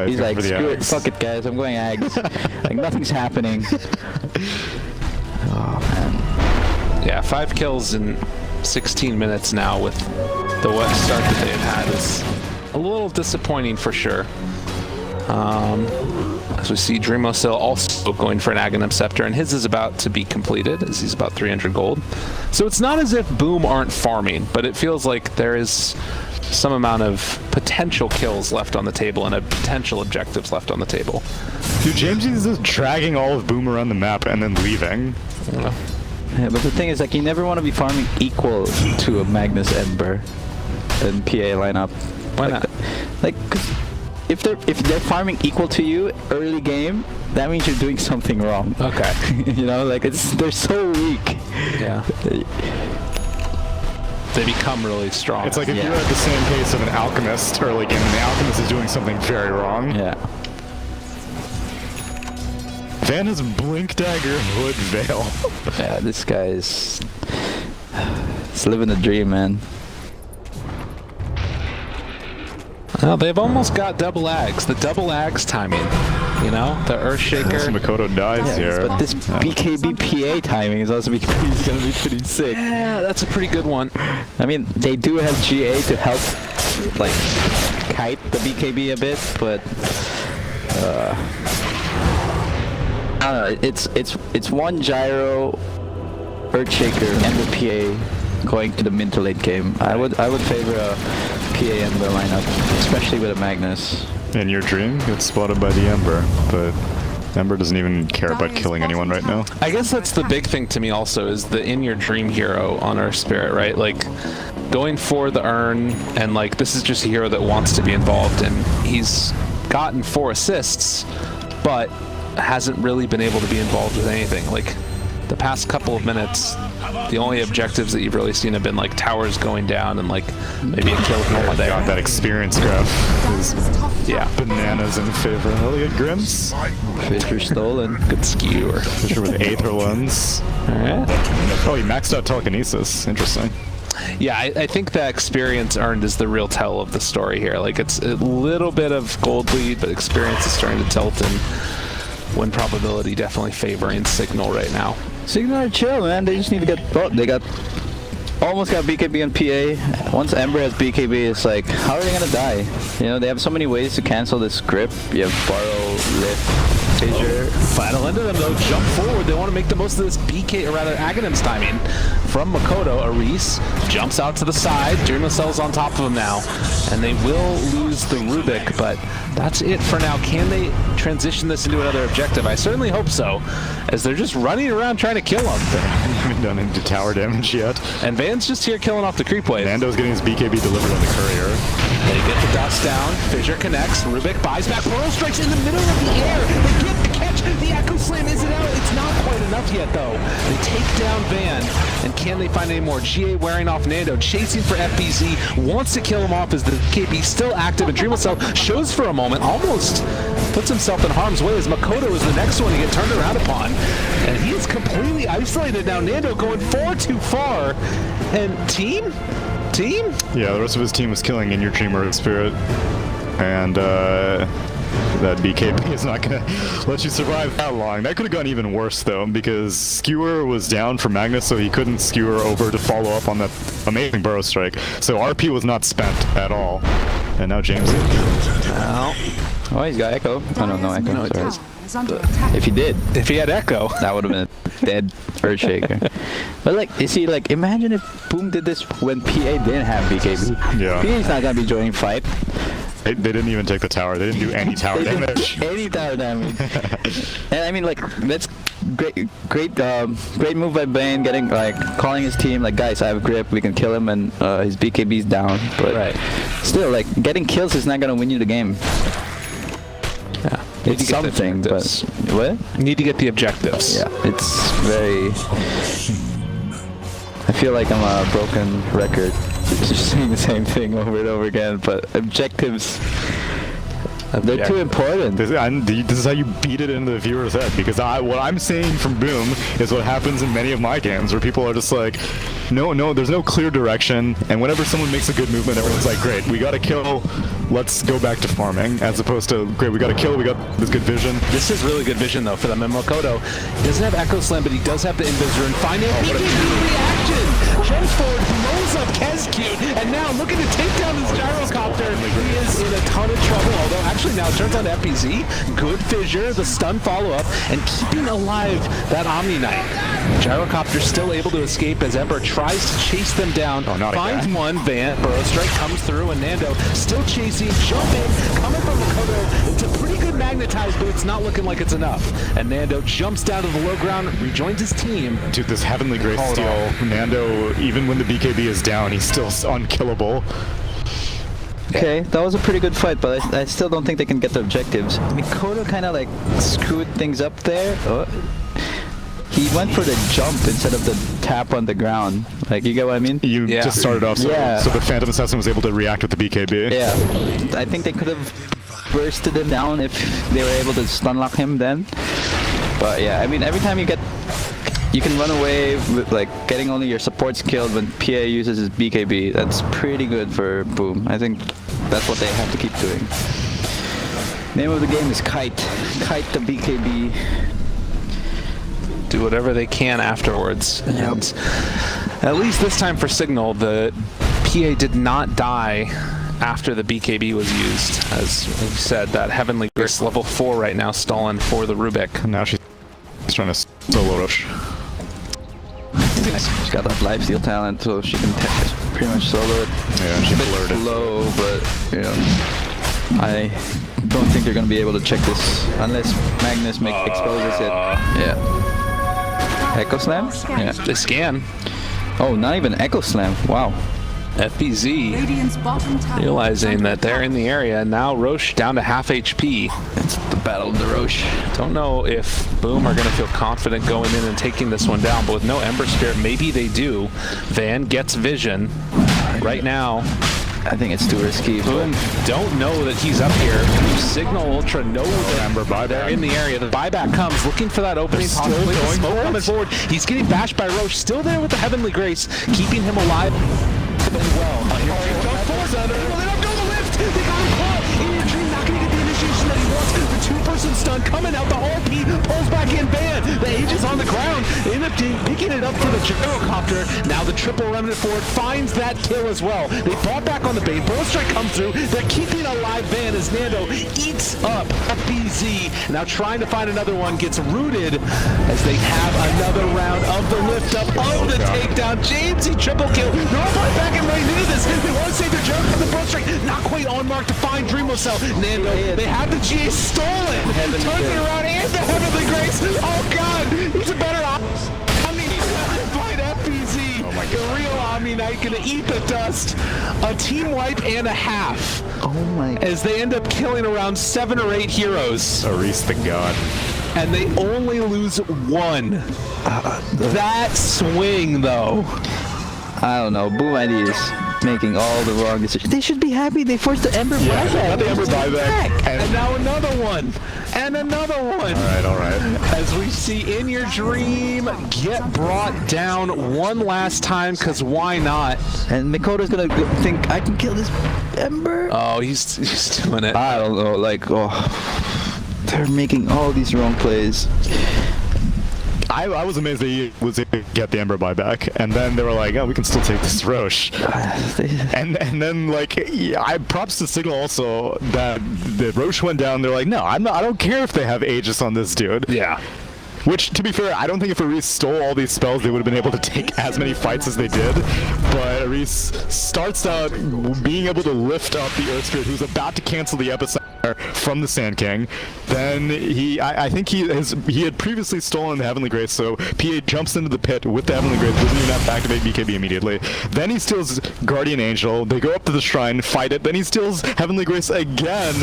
he's like, screw it, fuck it, guys, I'm going Ags. Like, nothing's happening. Oh man. Yeah, 5 kills in 16 minutes now with the wet start that they've had is a little disappointing for sure. As we see Dreamosil also going for an Aghanim Scepter, and his is about to be completed as he's about 300 gold. So it's not as if Boom aren't farming, but it feels like there is some amount of potential kills left on the table and potential objectives left on the table. Dude, James is just dragging all of Boom around the map and then leaving. Yeah, but the thing is, like, you never want to be farming equal to a Magnus Ember in PA lineup. Why not? Like, 'cause if they're farming equal to you early game, that means you're doing something wrong. Okay. You know, like, they're so weak. Yeah. They become really strong. It's like if you're at the same pace of an Alchemist early game, and the Alchemist is doing something very wrong. Yeah. Van has Blink Dagger, Hood, Veil. Yeah, this guy is... He's living the dream, man. Well, they've almost got double Ags. The double Ags timing, you know? The Earthshaker. Makoto dies here. But this BKB PA timing is also going to be pretty sick. Yeah, that's a pretty good one. I mean, they do have GA to help, like, kite the BKB a bit, but... I don't know, it's one gyro, Earthshaker, and the PA going to the mid to late game. I would favor a PA Ember lineup, especially with a Magnus. In your dream, gets spotted by the Ember, but Ember doesn't even care about killing anyone right now. I guess that's the big thing to me also, is the in your dream hero on Earth Spirit, right? Like, going for the urn, and like, this is just a hero that wants to be involved, and he's gotten 4 assists, but hasn't really been able to be involved with anything. Like, the past couple of minutes, the only objectives that you've really seen have been like towers going down and like maybe a kill here or there. God, that experience graph is bananas in favor. Elliot Grims. Fisher stolen. Good skewer. Fisher with Aether Lens. Alright. Oh, he maxed out telekinesis. Interesting. Yeah, I think that experience earned is the real tell of the story here. Like, it's a little bit of gold lead, but experience is starting to tilt, and win probability definitely favoring Cignal right now. Cignal are chill, man. They just need to get... Oh, they almost got BKB on PA. Once Ember has BKB, it's like, how are they gonna die? You know, they have so many ways to cancel this grip. You have Borrow, Lift, Fissure. Final end of them though, jump forward. They want to make the most of this BK, or rather Aghanim's timing. From Makoto, Aris jumps out to the side. Dreamosil's on top of him now. And they will lose the Rubik, but that's it for now. Can they transition this into another objective? I certainly hope so, as they're just running around trying to kill him. They haven't done any tower damage yet. And Van's just here killing off the creep wave. Nando's getting his BKB delivered on the courier. They get the dust down. Fissure connects. Rubik buys back. Pearl strikes in the middle of the air. They get the catch. The Echo Slam isn't out. It's not quite enough yet, though. They take down Van. And can they find any more? GA wearing off Nando. Chasing for FBZ. Wants to kill him off as the KB still active. And Dreamosil shows for a moment. Almost puts himself in harm's way as Makoto is the next one to get turned around upon. And he is completely isolated now. Nando going far too far. And team? Yeah, the rest of his team was killing in your dream Earth Spirit, and that BKB is not gonna let you survive that long. That could have gone even worse though, because Skewer was down for Magnus, so he couldn't skewer over to follow up on that amazing Burrow Strike. So RP was not spent at all, and now James. Oh, he's got Echo. I don't know Echo. No, Sorry. If he did, if he had Echo, that would have been a dead Earthshaker. But like, you see, like, imagine if Boom did this when PA didn't have BKB. Yeah. PA's not gonna be joining fight. They didn't even take the tower. They didn't do any tower damage. Any tower damage. And I mean, like, that's great move by Bane, getting, like, calling his team, like, guys, I have grip, we can kill him, and his BKB's down. But still, like, getting kills is not gonna win you the game. Yeah, it's something, but what? You need to get the objectives. Yeah, it's very... I feel like I'm a broken record. just saying the same thing over and over again, but objectives, they're too important. This is how you beat it into the viewer's head, because what I'm saying from Boom is what happens in many of my games, where people are just like, no, there's no clear direction, and whenever someone makes a good movement, everyone's like, great, we got a kill, let's go back to farming, as opposed to, great, we got a kill, we got this good vision. This is really good vision, though, for them. And Makoto, he doesn't have Echo Slam, but he does have the Invis Rune. Finding reaction! Jumps forward, blows up Kescute, and now looking to take down this gyrocopter. He is in a ton of trouble, although actually now it turns on FPZ. Good fissure, the stun follow-up, and keeping alive that Omni Knight. Gyrocopter still able to escape as Ember tries to chase them down. Finds one, Burrow Strike comes through, and Nando still chasing, jumping, coming from Makoto. It's a pretty good magnetize, but it's not looking like it's enough. And Nando jumps down to the low ground, rejoins his team. Dude, this Heavenly Grace steal, Nando, even when the BKB is down, he's still unkillable. Okay, that was a pretty good fight, but I still don't think they can get the objectives. Mikoto kind of like screwed things up there. He went for the jump instead of the tap on the ground. Like, you get what I mean? You just started off so the Phantom Assassin was able to react with the BKB. Yeah, I think they could have bursted him down if they were able to stun lock him then. But yeah, I mean, every time you can run away with like getting only your supports killed when PA uses his BKB. That's pretty good for Boom. I think that's what they have to keep doing. Name of the game is Kite. Kite the BKB. Do whatever they can afterwards. And at least this time for Cignal, the PA did not die after the BKB was used. As we said, that Heavenly Grace level 4 right now stalling for the Rubik. Now she's trying to solo rush. She's got that lifesteal talent, so she can pretty much solo it. Yeah, she blurred it. Slow, but you know, I don't think they're gonna be able to check this unless Magnus exposes it. Yeah. Echo Slam? Yeah. They scan. Oh, not even Echo Slam. Wow. FBZ realizing that they're in the area, and now Roche down to half HP. It's the battle of the Roche. Don't know if Boom are going to feel confident going in and taking this one down, but with no Ember Spirit, maybe they do. Van gets vision. Right now, I think it's too risky. Boom don't know that he's up here. Cignal Ultra knows that Ember buyback. They're in the area. The buyback comes, looking for that opening. Still going smoke coming forward. He's getting bashed by Roche. Still there with the Heavenly Grace, keeping him alive. Well, they don't go the lift. They got him caught. Ian not going to get the initiation that he wants. The two-person stun coming out. The RP pulls back in Van. The Aegis on the ground. They end up picking it up for the gyrocopter. Now the triple remnant forward finds that kill as well. They fall back on the bait. Burrow Strike comes through. They're keeping alive Van as Nando eats up FBZ. Now trying to find another one. Gets rooted as they have another round of the lift up of the takedown. Jamesy triple kill. They're all right back and right into this. They want to save their jump from the Burrow Strike. Not quite on mark to find Dreamo Cell. Nando, they have the GA stolen. Turns it around and the Heavenly Grace. Oh God, he's a better Omni fight FBZ. Oh my God. The real Omni Knight gonna eat the dust. A team wipe and a half. Oh my. As they end up killing around 7 or 8 heroes. Aris the God. And they only lose one. That swing though. I don't know. Boom ideas. Making all the wrong decisions. They should be happy they forced the Ember buyback. The Ember buyback. And now another one. And another one. All right. As we see In Your Dream get brought down one last time, because why not? And Mikoto's gonna think, I can kill this Ember? Oh, he's doing it. I don't know, like, they're making all these wrong plays. I was amazed that he was able to get the Ember buyback, and then they were like, "Oh, we can still take this Roche." and then like, I props to Cignal also that the Roche went down. They're like, "No, I don't care if they have Aegis on this dude." Yeah. Which, to be fair, I don't think if Aris stole all these spells, they would have been able to take as many fights as they did. But Aris starts out being able to lift up the Earth Spirit, who's about to cancel the Epicenter from the Sand King. Then I think he had previously stolen the Heavenly Grace, so PA jumps into the pit with the Heavenly Grace, doesn't even have to activate BKB immediately. Then he steals Guardian Angel. They go up to the shrine, fight it. Then he steals Heavenly Grace again.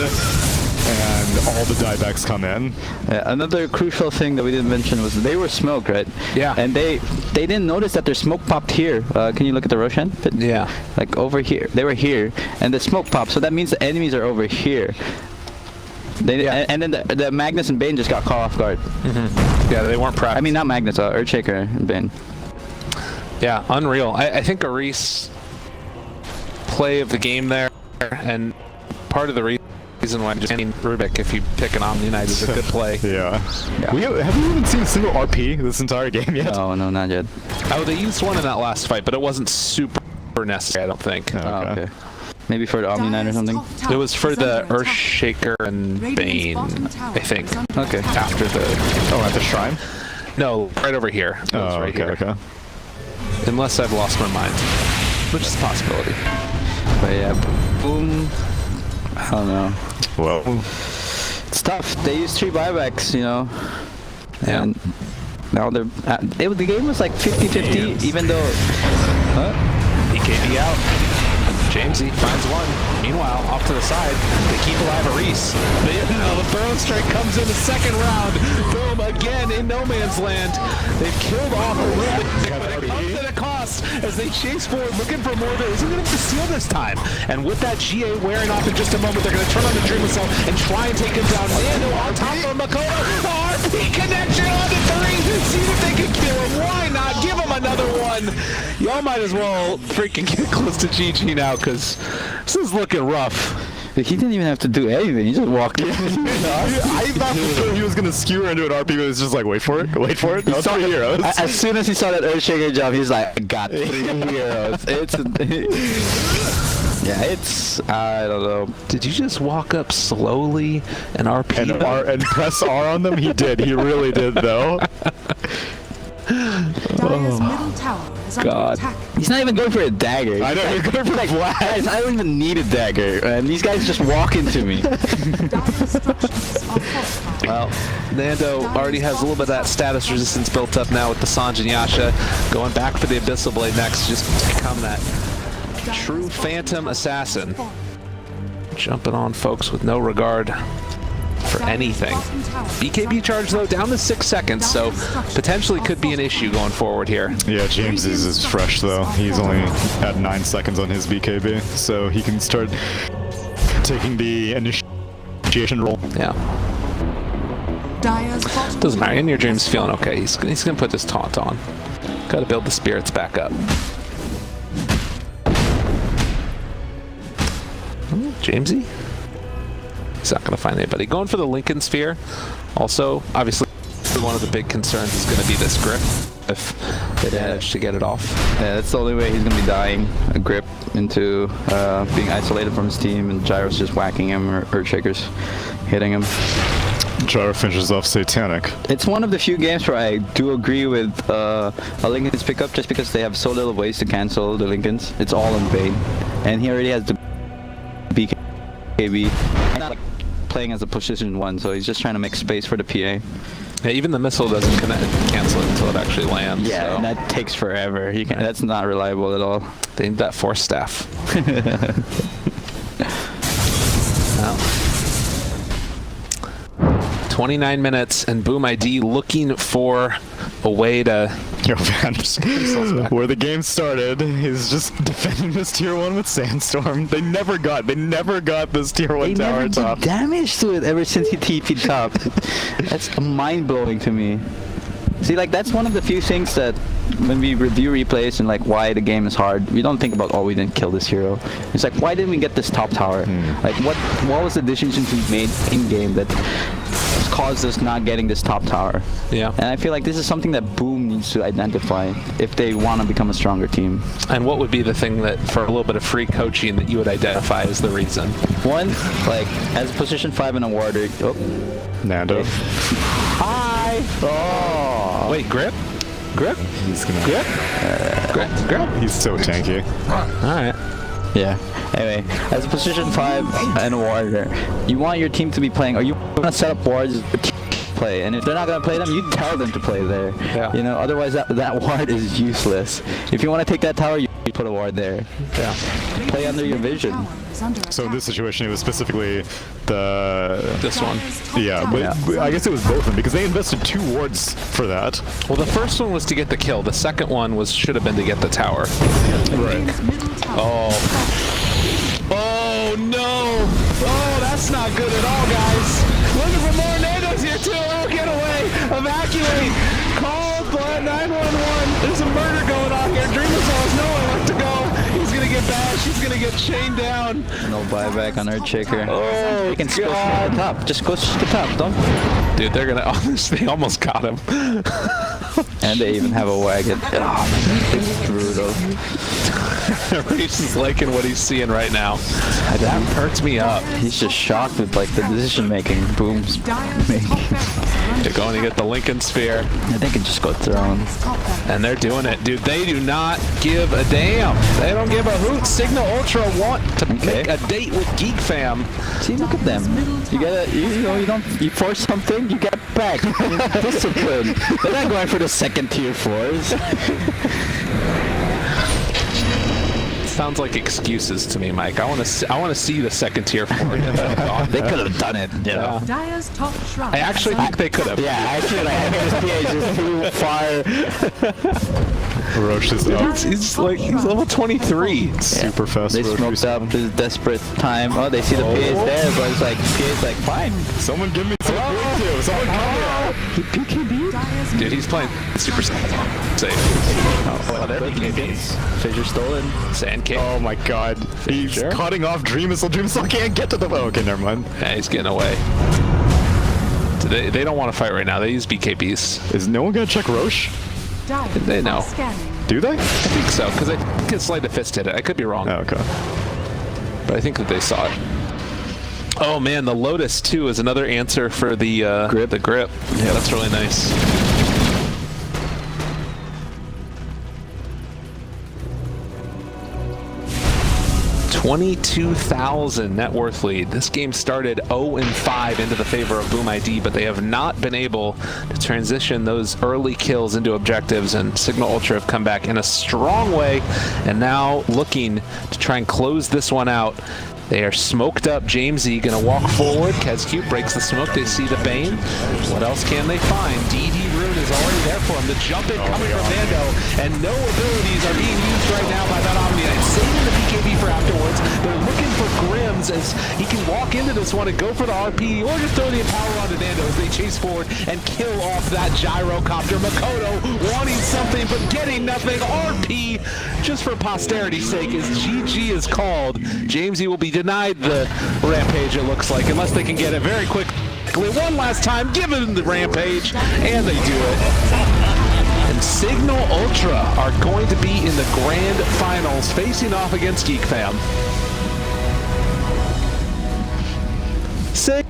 and all the diebacks come in. Another crucial thing that we didn't mention was they were smoked, right? Yeah. And they didn't notice that their smoke popped here. Can you look at the Roshan? Yeah. Like over here. They were here, and the smoke popped. So that means the enemies are over here. And then the Magnus and Bane just got caught off guard. Yeah, they weren't practicing. I mean, not Magnus, Earthshaker and Bane. Yeah, unreal. I think a Reese play of the game there, and part of the reason why I'm just saying Rubik, if you pick an Omni Knight, is a good play. Yeah. Have you even seen a single RP this entire game yet? Oh, no, not yet. Oh, they used one in that last fight, but it wasn't super necessary, I don't think. Oh, Okay. Maybe for the Omni Knight or something? It was for the Earthshaker and Bane, I think. Okay. After the... Oh, at the shrine? No, right over here. It was Oh, right okay, here. okay. Unless I've lost my mind, which is a possibility. But yeah, boom. I don't know. Well, It's tough. They used 3 buybacks, you know. Yeah. And now they're... the game was like 50-50, even though... EKB out. Jamesy finds one. Meanwhile, off to the side, they keep alive a Reese. The Burrow Strike comes in the second round. Boom, again in no man's land. They've killed off a little bit, but it comes at a cost as they chase forward, looking for more. Is he going to steal this time? And with that GA wearing off in just a moment, they're going to turn on the Dream Assault and try and take him down. Nando on top of Makoto. RP connection on the 3. See if they can kill him. Why not? Give him another one. Y'all might as well freaking get close to GG now, because this is looking rough. He didn't even have to do anything. He just walked in. I thought for sure he was going to skewer into an RP, but it's just like, wait for it. No, 3 heroes. As soon as he saw that Earthshaker jump, he's like, I got 3 heroes. It's I don't know. Did you just walk up slowly and RP And press R on them? He did. He really did, though. Dire's middle tower is under attack. He's not even going for a dagger. I know, he's going for a blast. Guys, I don't even need a dagger. And these guys just walk into me. Dire's structures are fortified. Well, Nando already has a little bit of that status resistance built up now with the Sanj and Yasha. Going back for the Abyssal Blade next, just to become that true Phantom Assassin. Jumping on folks with no regard for anything. BKB charge though down to 6 seconds, so potentially could be an issue going forward here. Yeah, James's is fresh though. He's only had 9 seconds on his BKB, so he can start taking the initiation role. Yeah. Doesn't matter. In your dreams, feeling okay. He's gonna put this taunt on. Got to build the spirits back up. Jamesy? He's not going to find anybody. Going for the Lincoln Sphere. Also, obviously, one of the big concerns is going to be this grip, if they manage to get it off. Yeah, that's the only way he's going to be dying. A grip into being isolated from his team, and Gyro's just whacking him, or Earthshaker's hitting him. Gyro finishes off Satanic. It's one of the few games where I do agree with a Lincoln's pickup, just because they have so little ways to cancel the Lincolns. It's all in Bane. And he already has the BKB. Not like playing as a position 1, so he's just trying to make space for the PA. Yeah, even the missile doesn't cancel it until it actually lands. Yeah, so. and that takes forever. That's not reliable at all. They need that Force Staff. Well, 29 minutes, and Boom ID looking for a way to... Yo, man, where the game started is just defending this tier 1 with Sandstorm. They never got this tier 1 tower top. They never did damage to it ever since he TP'd top. That's mind-blowing to me. See, like, that's one of the few things that when we review replays and like why the game is hard, we don't think about, oh, we didn't kill this hero. It's like, why didn't we get this top tower? Like, what was the decisions we made in game that caused us not getting this top tower? Yeah. And I feel like this is something that Boom needs to identify if they want to become a stronger team. And what would be the thing that, for a little bit of free coaching, that you would identify as the reason? One, like, as position 5 in a warder. Oh. Nando. Hi! Oh! Wait, Grip? Grip? He's gonna... Grip? Grip? He's so tanky. Alright. Yeah. Anyway, as a position 5 and a warrior, you want your team to be playing, or you want to set up wards to play, and if they're not going to play them, you tell them to play there. Yeah. You know, otherwise that ward is useless. If you want to take that tower, you you put a ward there. Yeah. Play under your vision. So in this situation, it was specifically This one. yeah, but I guess it was both of them because they invested 2 wards for that. Well, the first one was to get the kill. The second one should have been to get the tower. Right. Oh. Oh no! Oh, that's not good at all, guys. Looking for more NATOs here too. Oh, get away! Evacuate! Call 911. There's a murder going on here. Dreamersaur has nowhere left to go. He's gonna get bashed. He's gonna get chained down. No buyback on Earthshaker. Oh, You can go to the top. Just go to the top, don't. dude, they're gonna. They almost got him. And they even have a wagon. Oh, it's brutal. Reese is liking what he's seeing right now. That hurts me up. He's just shocked with like the decision making. Booms. They're going to get the Lincoln Sphere, They can just go throne. and they're doing it, dude. They do not give a damn. They don't give a hoot. Cignal Ultra want to make a date with Geek Fam. See, look at them. You gotta, you force something, you get back. Discipline. They're not going for the second tier 4s. Sounds like excuses to me, Mike. I want to see the second tier 4. They could have done it, you know. Dire's top shrine. I actually think they could have. Yeah, actually, like, his PH is too far. Roche is up. He's level 23. Super fast. They Roche smoked recently. up his desperate time. Oh, they see the PH there, but it's like, PH like, fine. Someone give me some food too. Someone come here. Dude, he's playing super safe. Oh, there Fissure stolen. Sand King. Oh my god. He's Sure. cutting off Dreamusel. Dreamusel can't get to the... Oh, okay, never mind. Yeah, he's getting away. They don't want to fight right now. They use BKBs. Is no one gonna check Roche? They know. Do they? I think so, because I think it's Sleight of Fist hit it. I could be wrong, Oh, okay. but I think that they saw it. Oh man, the Lotus too is another answer for the grip. The grip. Yeah, that's really nice. $22,000 net worth lead. This game started 0-5 into the favor of Boom ID, but they have not been able to transition those early kills into objectives, and Cignal Ultra have come back in a strong way and now looking to try and close this one out. They are smoked up. James E gonna walk forward. KezQ breaks the smoke. They see the Bane. What else can they find? DD Rune is already there for him. The jump in coming from Vando, and no abilities are being used right now by that Omni-Knight. Saving the BKB for afterwards. They're looking for Grims as he can walk into this one and go for the RP, or just throw the Empower onto Vando as they chase forward and kill off that gyrocopter. Makoto wanting something but getting nothing. RP, just for posterity's sake, as GG is called. James E will be denied the rampage, it looks like, unless they can get it very quickly. One last time, give them the rampage, and they do it. And Cignal Ultra are going to be in the grand finals, facing off against Geek Fam. Sig